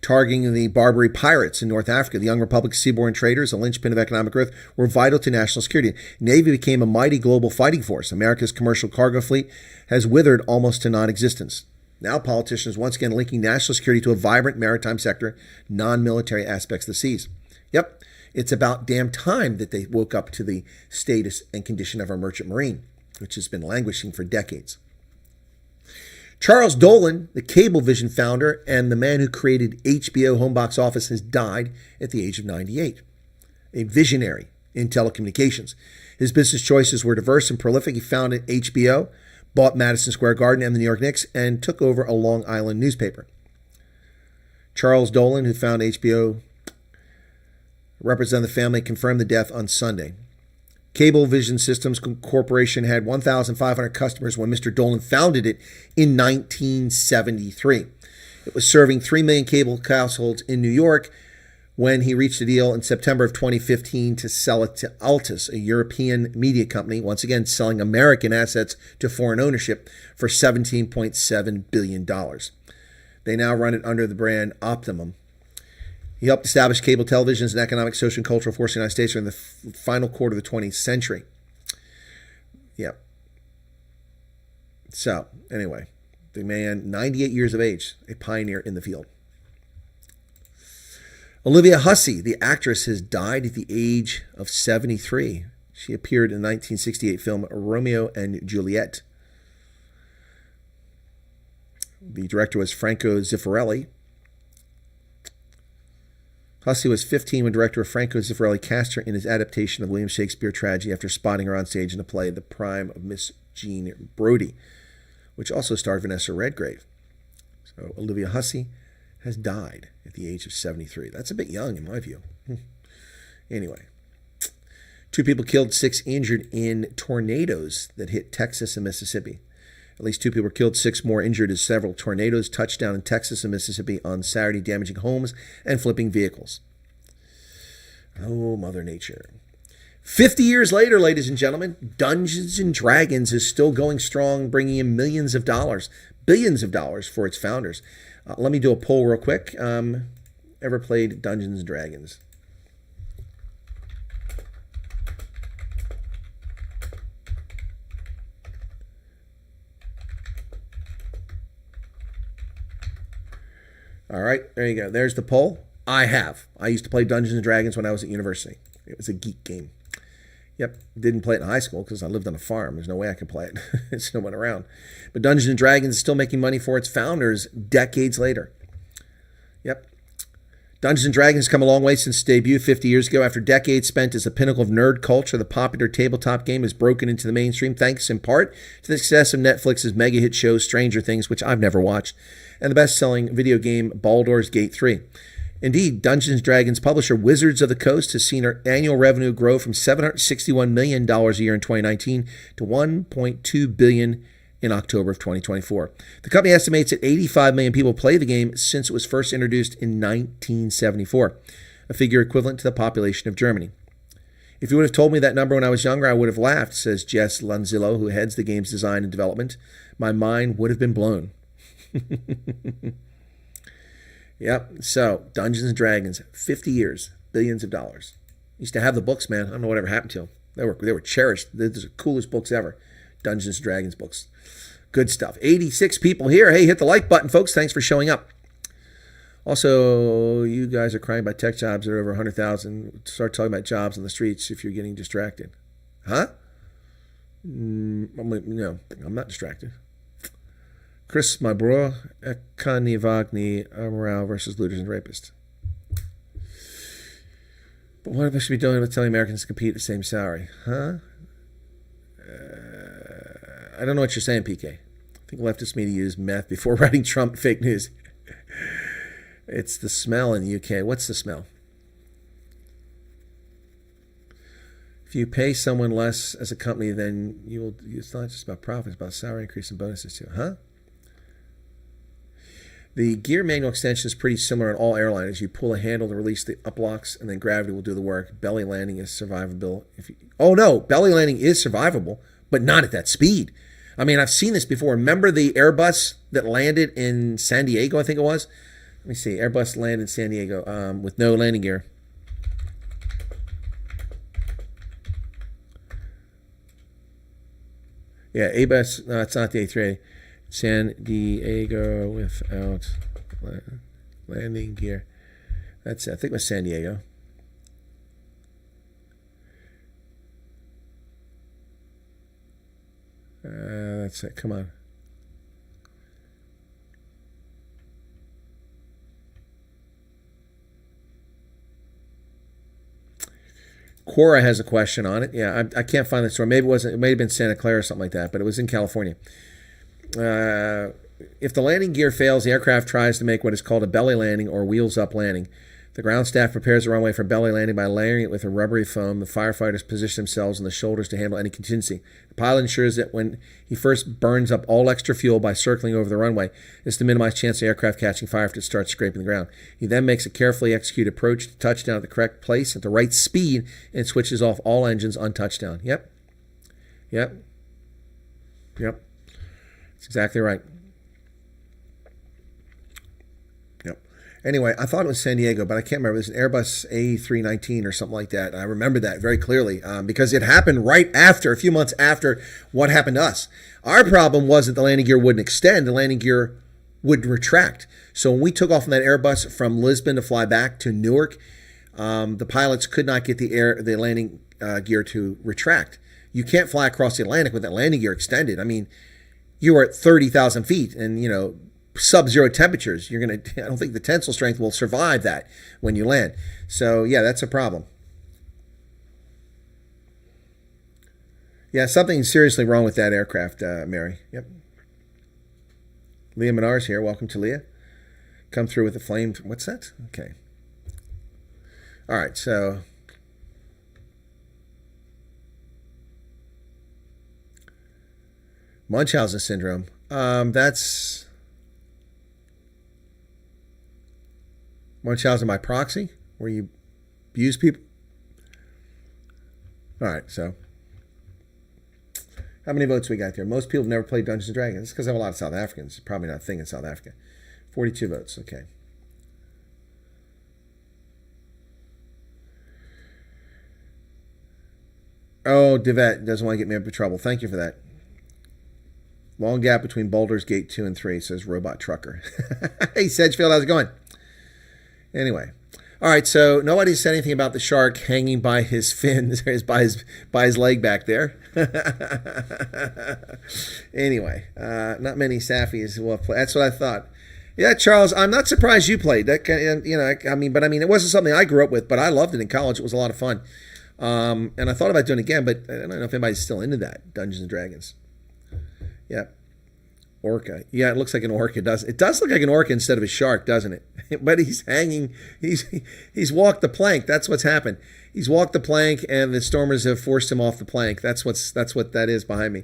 targeting the Barbary pirates in North Africa. The young Republic's seaborne traders, a linchpin of economic growth, were vital to national security. Navy became a mighty global fighting force. America's commercial cargo fleet has withered almost to non-existence. Now politicians once again linking national security to a vibrant maritime sector, non-military aspects of the seas. Yep, it's about damn time that they woke up to the status and condition of our merchant marine, which has been languishing for decades. Charles Dolan, the Cablevision founder and the man who created HBO home box office, has died at the age of 98. A visionary in telecommunications. His business choices were diverse and prolific. He founded HBO, bought Madison Square Garden and the New York Knicks, and took over a Long Island newspaper. Charles Dolan, who founded HBO, represented the family, confirmed the death on Sunday. Cablevision Systems Corporation had 1,500 customers when Mr. Dolan founded it in 1973. It was serving 3 million cable households in New York when he reached a deal in September of 2015 to sell it to Altus, a European media company, once again selling American assets to foreign ownership for $17.7 billion. They now run it under the brand Optimum. He helped establish cable television as an economic, social, and cultural force in the United States during the final quarter of the 20th century. Yep. So, anyway, the man, 98 years of age, a pioneer in the field. Olivia Hussey, the actress, has died at the age of 73. She appeared in the 1968 film Romeo and Juliet. The director was Franco Zeffirelli. Hussey was 15 when director Franco Zeffirelli cast her in his adaptation of William Shakespeare tragedy after spotting her on stage in the play The Prime of Miss Jean Brodie, which also starred Vanessa Redgrave. So Olivia Hussey has died at the age of 73. That's a bit young in my view. Anyway, 2 people killed, 6 injured in tornadoes that hit Texas and Mississippi. At least 2 people were killed, 6 more injured as several tornadoes touched down in Texas and Mississippi on Saturday, damaging homes and flipping vehicles. Oh, Mother Nature. 50 years later, ladies and gentlemen, Dungeons & Dragons is still going strong, bringing in millions of dollars, billions of dollars for its founders. Let me do a poll real quick. Ever played Dungeons & Dragons? All right, there you go. There's the poll. I have. I used to play Dungeons & Dragons when I was at university. It was a geek game. Yep, didn't play it in high school because I lived on a farm. There's no way I could play it. There's no one around. But Dungeons & Dragons is still making money for its founders decades later. Yep. Dungeons & Dragons has come a long way since its debut 50 years ago. After decades spent as a pinnacle of nerd culture, the popular tabletop game has broken into the mainstream thanks in part to the success of Netflix's mega hit show Stranger Things, which I've never watched, and the best-selling video game Baldur's Gate 3. Indeed, Dungeons & Dragons publisher Wizards of the Coast has seen their annual revenue grow from $761 million a year in 2019 to $1.2 billion in October of 2024. The company estimates that 85 million people play the game since it was first introduced in 1974, a figure equivalent to the population of Germany. If you would have told me that number when I was younger, I would have laughed, says Jess Lanzillo, who heads the game's design and development. My mind would have been blown. Yep, so Dungeons & Dragons, 50 years, billions of dollars. Used to have the books, man. I don't know whatever happened to them. They were cherished. They're the coolest books ever. Dungeons & Dragons books. Good stuff. 86 people here. Hey, hit the like button, folks. Thanks for showing up. Also, you guys are crying about tech jobs that are over 100,000. Start talking about jobs on the streets if you're getting distracted. Huh? No, I'm not distracted. Chris, my bro, Ekani Vagni, Morale versus looters and rapists. But what if I should be doing with telling Americans to compete at the same salary? Huh? I don't know what you're saying, PK. I think leftists media use meth before writing Trump fake news. It's the smell in the UK. What's the smell? If you pay someone less as a company, then you will. It's not just about profits, it's about salary increase and bonuses too. Huh? The gear manual extension is pretty similar on all airliners. You pull a handle to release the up locks, and then gravity will do the work. Belly landing is survivable. Oh no, belly landing is survivable, but not at that speed. I mean, I've seen this before. Remember the Airbus that landed in San Diego, I think it was? Let me see. Airbus landed in San Diego with no landing gear. Yeah, Airbus. No, it's not the A380. San Diego without landing gear. That's it. I think it was San Diego. That's it. Come on. Quora has a question on it. Yeah, I can't find the story. Maybe it wasn't. It may have been Santa Clara or something like that, but it was in California. If the landing gear fails, the aircraft tries to make what is called a belly landing or wheels up landing. The ground staff prepares the runway for belly landing by layering it with a rubbery foam. The firefighters position themselves on the shoulders to handle any contingency. The pilot ensures that when he first burns up all extra fuel by circling over the runway, is to minimize chance of the aircraft catching fire if it starts scraping the ground. He then makes a carefully executed approach to touchdown at the correct place at the right speed and switches off all engines on touchdown. Yep. That's exactly right. Anyway, I thought it was San Diego, but I can't remember. It was an Airbus A319 or something like that. And I remember that very clearly because it happened right after, a few months after what happened to us. Our problem was that the landing gear wouldn't extend. The landing gear would retract. So when we took off on that Airbus from Lisbon to fly back to Newark, the pilots could not get the landing gear to retract. You can't fly across the Atlantic with that landing gear extended. I mean, you are at 30,000 feet and, you know, sub-zero temperatures. I don't think the tensile strength will survive that when you land. So yeah, that's a problem. Yeah, something seriously wrong with that aircraft, Mary. Yep. Leah Menar's here. Welcome to Leah. Come through with the flame. What's that? Okay. All right, so Munchausen syndrome. That's Munchausen by proxy, where you abuse people. All right, so how many votes we got there? Most people have never played Dungeons & Dragons. It's because I have a lot of South Africans. It's probably not a thing in South Africa. 42 votes, okay. Oh, Devet doesn't want to get me into trouble. Thank you for that. Long gap between Baldur's Gate 2 and 3, says Robot Trucker. Hey, Sedgefield, how's it going? Anyway, all right. So nobody said anything about the shark hanging by his fins, or by his leg back there. Anyway, not many Saffies will play. That's what I thought. Yeah, Charles, I'm not surprised you played that. I mean, it wasn't something I grew up with, but I loved it in college. It was a lot of fun, and I thought about doing it again, but I don't know if anybody's still into that Dungeons and Dragons. Yep. Orca. Yeah, it looks like an orca. It does look like an orca instead of a shark, doesn't it? But he's hanging. He's walked the plank. That's what's happened. He's walked the plank, and the stormers have forced him off the plank. That's what that is behind me.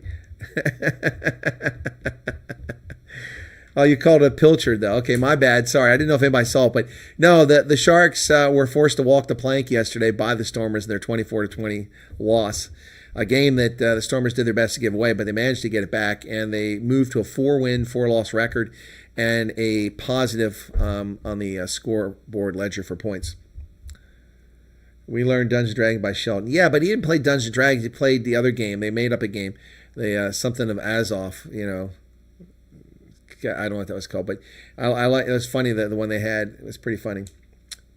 Oh, you called it a pilchard, though. Okay, my bad. Sorry, I didn't know if anybody saw it, but no, the Sharks were forced to walk the plank yesterday by the Stormers in their 24-20 loss. A game that the Stormers did their best to give away, but they managed to get it back, and they moved to a 4-win, 4-loss record and a positive on the scoreboard ledger for points. We learned Dungeons & Dragons by Sheldon. Yeah, but he didn't play Dungeons & Dragons. He played the other game. They made up a game. They something of Azov, I don't know what that was called, but I like. It was funny that the one they had. It was pretty funny.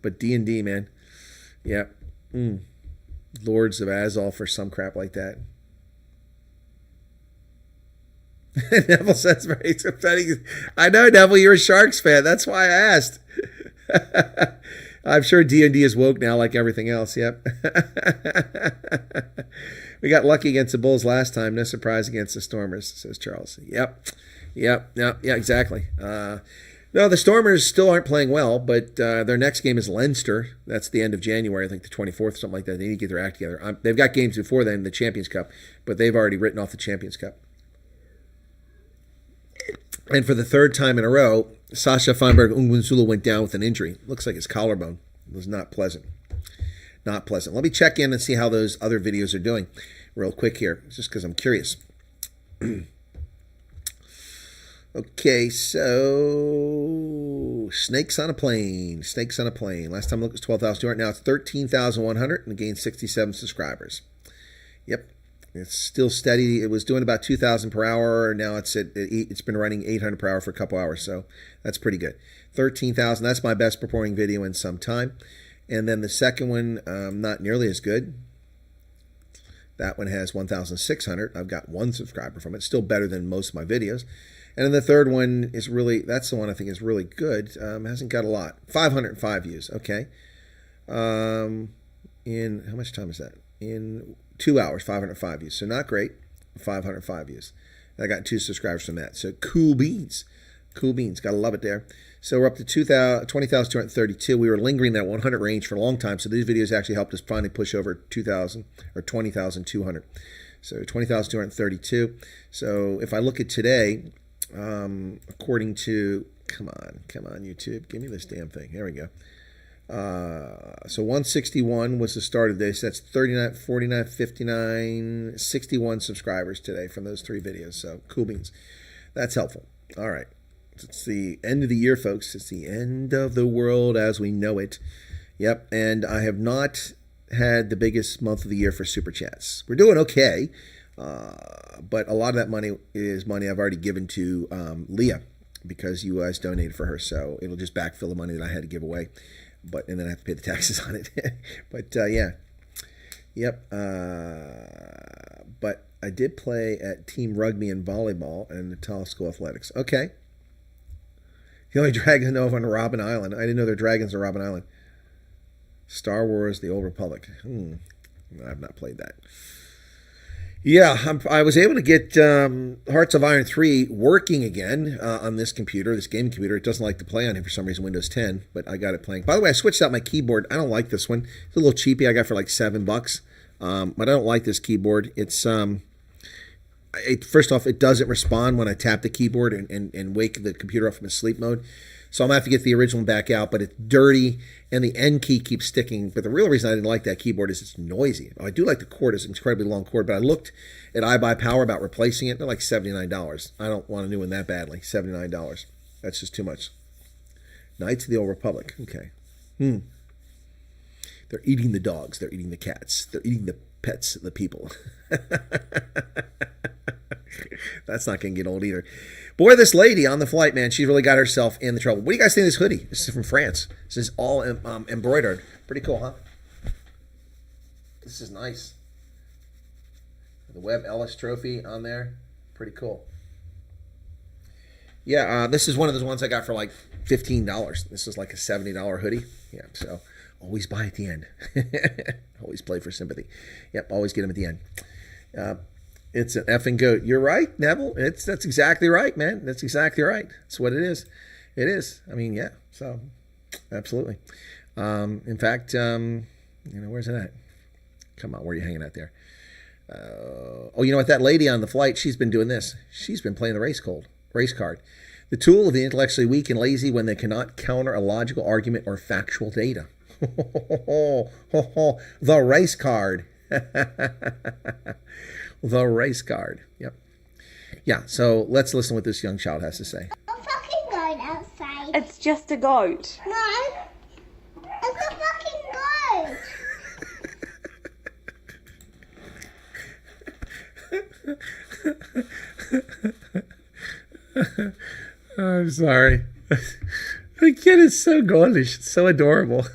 But D&D, man, yeah, Lords of Azov or some crap like that. Neville says very upsetting. I know, Neville, you're a Sharks fan. That's why I asked. I'm sure D&D is woke now, like everything else. Yep. We got lucky against the Bulls last time. No surprise against the Stormers, says Charles. Yep. Yeah, exactly. No, the Stormers still aren't playing well, but their next game is Leinster. That's the end of January, I think the 24th or something like that. They need to get their act together. They've got games before then in the Champions Cup, but they've already written off the Champions Cup. And for the third time in a row, Sasha Feinberg Ungwenzula went down with an injury. Looks like his collarbone. It was not pleasant. Not pleasant. Let me check in and see how those other videos are doing real quick here, just because I'm curious. Okay, so snakes on a plane. Snakes on a plane. Last time I looked it was 12,200. Now it's 13,100 and gained 67 subscribers. Yep. It's still steady. It was doing about 2,000 per hour. Now it's been running 800 per hour for a couple hours, so that's pretty good. 13,000. That's my best performing video in some time. And then the second one, not nearly as good. That one has 1,600. I've got 1 subscriber from it. Still better than most of my videos. And then the third one is really, that's the one I think is really good. Hasn't got a lot. 505 views. Okay. In how much time is that? In 2 hours, 505 views. So not great. 505 views. I got 2 subscribers from that. So cool beans. Cool beans. Gotta love it there. So we're up to 20,232. We were lingering that 100 range for a long time. So these videos actually helped us finally push over 2,000 or 20,200. So 20,232. So if I look at today, according to, come on YouTube, give me this damn thing. Here we go. So 161 was the start of this. That's 39, 49, 59, 61 subscribers today from those 3 videos. So cool beans. That's helpful. All right. It's the end of the year, folks. It's the end of the world as we know it. Yep. And I have not had the biggest month of the year for Super Chats. We're doing okay. But a lot of that money is money I've already given to Leah because you guys donated for her. So it'll just backfill the money that I had to give away. And then I have to pay the taxes on it. But yeah. Yep. But I did play at Team Rugby and Volleyball and Natal School Athletics. Okay. The only dragons I know of on Robin Island. I didn't know there were dragons on Robin Island. Star Wars, The Old Republic. I've not played that. Yeah, I was able to get Hearts of Iron 3 working again on this computer, this gaming computer. It doesn't like to play on it for some reason, Windows 10, but I got it playing. By the way, I switched out my keyboard. I don't like this one. It's a little cheapy. I got it for like $7. But I don't like this keyboard. It's first off, it doesn't respond when I tap the keyboard and wake the computer up from its sleep mode. So I'm going to have to get the original back out, but it's dirty, and the N key keeps sticking. But the real reason I didn't like that keyboard is it's noisy. I do like the cord. It's an incredibly long cord, but I looked at iBuyPower about replacing it. They're like $79. I don't want a new one that badly. $79. That's just too much. Knights of the Old Republic. Okay. They're eating the dogs. They're eating the cats. They're eating the pets, the people. That's not going to get old either. Boy, this lady on the flight, man, she really got herself in the trouble. What do you guys think of this hoodie? This is from France. This is all embroidered. Pretty cool, huh? This is nice. The Webb Ellis trophy on there. Pretty cool. Yeah, this is one of those ones I got for like $15. This is like a $70 hoodie. Yeah, so always buy at the end. Always play for sympathy. Yep, always get them at the end. It's an effing goat. You're right, Neville. That's exactly right, man. That's exactly right. That's what it is. It is. I mean, yeah. So, absolutely. In fact, where's it at? Come on, where are you hanging out there? Oh, you know what? That lady on the flight, she's been doing this. She's been playing the race card. The tool of the intellectually weak and lazy when they cannot counter a logical argument or factual data. The race card. The race card. Yep. Yeah, so let's listen to what this young child has to say. A fucking goat outside. It's just a goat. No. It's a fucking goat. I'm sorry. The kid is so goldish, so adorable.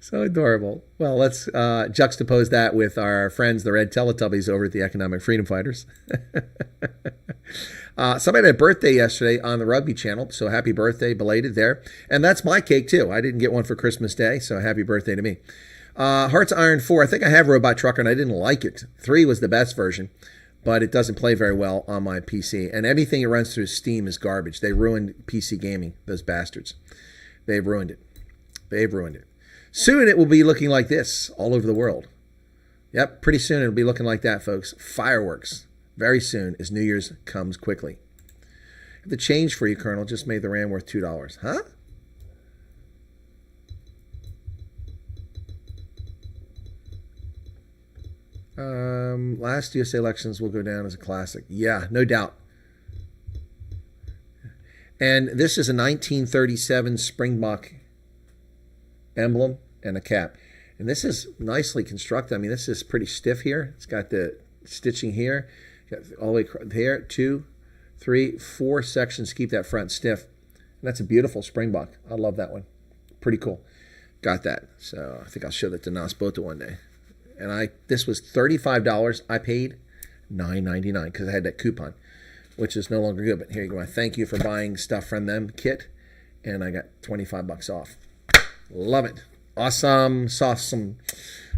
So adorable. Well, let's juxtapose that with our friends, the Red Teletubbies over at the Economic Freedom Fighters. Somebody had a birthday yesterday on the Rugby Channel, so happy birthday, belated there. And that's my cake, too. I didn't get one for Christmas Day, so happy birthday to me. Hearts of Iron 4, I think I have Robot Trucker, and I didn't like it. 3 was the best version, but it doesn't play very well on my PC. And anything it runs through Steam is garbage. They ruined PC gaming, those bastards. They've ruined it. They've ruined it. Soon it will be looking like this all over the world. Yep, pretty soon it'll be looking like that, folks. Fireworks. Very soon as New Year's comes quickly. The change for you, Colonel, just made the RAM worth $2. Huh? Last USA elections will go down as a classic. Yeah, no doubt. And this is a 1937 Springbok emblem and a cap. And this is nicely constructed. I mean, this is pretty stiff here. It's got the stitching here. Got all the way here, 2, 3, 4 sections to keep that front stiff. And that's a beautiful Springbok. I love that one. Pretty cool. Got that. So I think I'll show that to Nasbota one day. And this was $35. I paid $9.99 because I had that coupon, which is no longer good. But here you go. I thank you for buying stuff from them kit, and I got $25 off. Love it. Awesome. Awesome.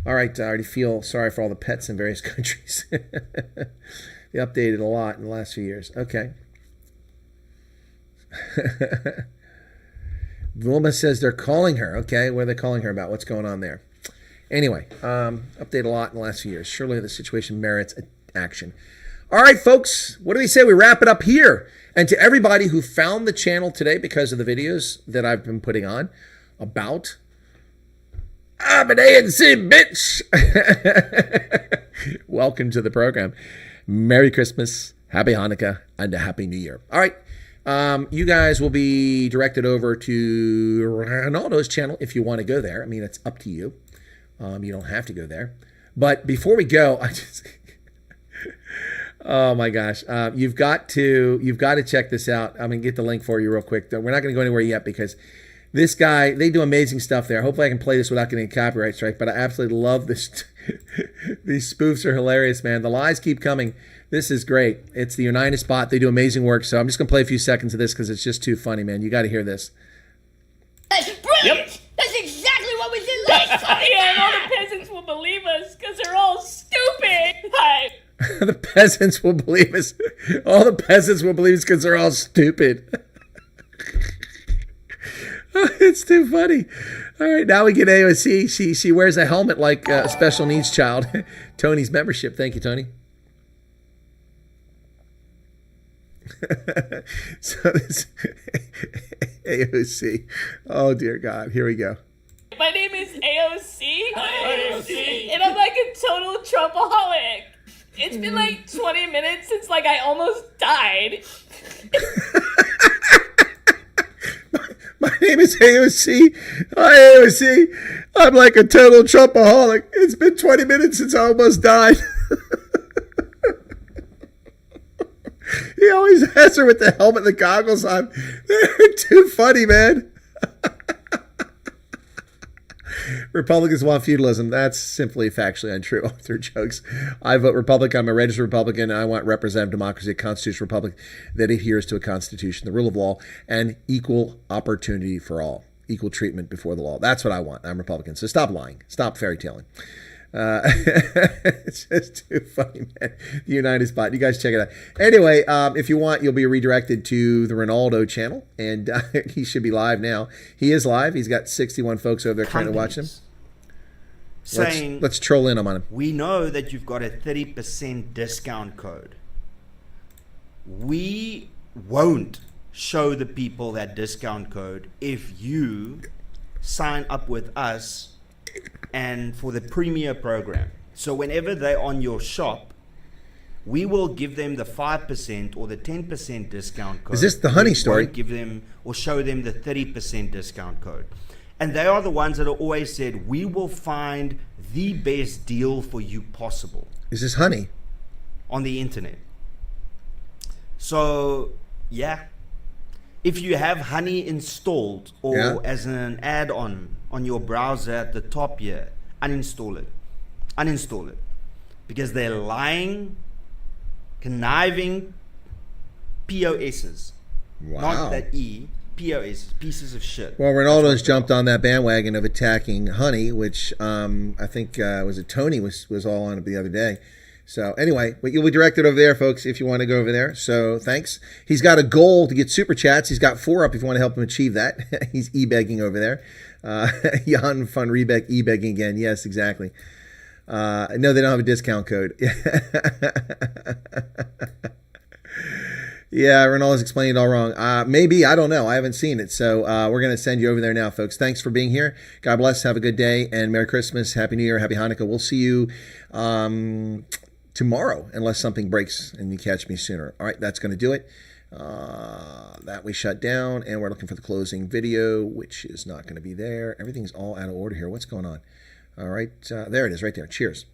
All right. I already feel sorry for all the pets in various countries. They updated a lot in the last few years. Okay. Vilma says they're calling her. Okay, what are they calling her about? What's going on there? Anyway, update a lot in the last few years. Surely the situation merits action. All right, folks, what do we say we wrap it up here? And to everybody who found the channel today because of the videos that I've been putting on about I'm an ANC bitch. Welcome to the program. Merry Christmas, Happy Hanukkah, and a Happy New Year. All right. You guys will be directed over to Ronaldo's channel if you want to go there. I mean, it's up to you. You don't have to go there. But before we go, oh my gosh, you've got to check this out. I'm gonna get the link for you real quick. We're not gonna go anywhere yet because this guy, they do amazing stuff there. Hopefully, I can play this without getting a copyright strike. But I absolutely love this. These spoofs are hilarious, man. The lies keep coming. This is great. It's the United Spot. They do amazing work. So I'm just going to play a few seconds of this because it's just too funny, man. You got to hear this. That's brilliant! Yep. That's exactly what we did last time! Yeah, and all the peasants will believe us because they're all stupid! Hi. The peasants will believe us. All the peasants will believe us because they're all stupid. It's too funny. All right, now we get AOC. She wears a helmet like a special needs child. Tony's membership. Thank you, Tony. So this AOC. Oh dear God, here we go. My name is AOC. AOC. And I'm like a total Trumpaholic. It's been like 20 minutes since like I almost died. My name is AOC. Hi AOC. I'm like a total Trumpaholic. It's been 20 minutes since I almost died. He always has her with the helmet and the goggles on. They're too funny, man. Republicans want feudalism. That's simply factually untrue. All their jokes. I vote Republican. I'm a registered Republican. And I want representative democracy, a constitutional republic that adheres to a constitution, the rule of law, and equal opportunity for all. Equal treatment before the law. That's what I want. I'm Republican. So stop lying. Stop fairy tailing. It's just too funny, man. The United Spot. You guys check it out. Anyway, if you want, you'll be redirected to the Ronaldo channel, and he should be live now. He is live. He's got 61 folks over there trying to watch him. Saying, let's troll in on him. We know that you've got a 30% discount code. We won't show the people that discount code if you sign up with us and for the premier program. So whenever they're on your shop, we will give them the 5% or the 10% discount code. Is this the honey story? We won't give them or show them the 30% discount code. And they are the ones that have always said, we will find the best deal for you possible. Is this honey? On the internet. So, yeah. If you have honey installed or as an add-on on your browser at the top here, uninstall it. Uninstall it. Because they're lying, conniving POSs. Wow. Not that POS, pieces of shit. Well, Ronaldo's jumped on that bandwagon of attacking honey, which I think Tony was all on it the other day. So anyway, but you'll be directed over there, folks, if you want to go over there. So thanks. He's got a goal to get super chats. He's got 4 up if you want to help him achieve that. He's e-begging over there. Jan Fun Rebeck e-begging again. Yes, exactly. No, they don't have a discount code. Yeah, Ronaldo's explained it all wrong. Maybe, I don't know. I haven't seen it. So we're going to send you over there now, folks. Thanks for being here. God bless. Have a good day. And Merry Christmas, Happy New Year, Happy Hanukkah. We'll see you tomorrow, unless something breaks and you catch me sooner. All right, that's going to do it. That we shut down, and we're looking for the closing video, which is not going to be there. Everything's all out of order here. What's going on? All right, there it is right there. Cheers.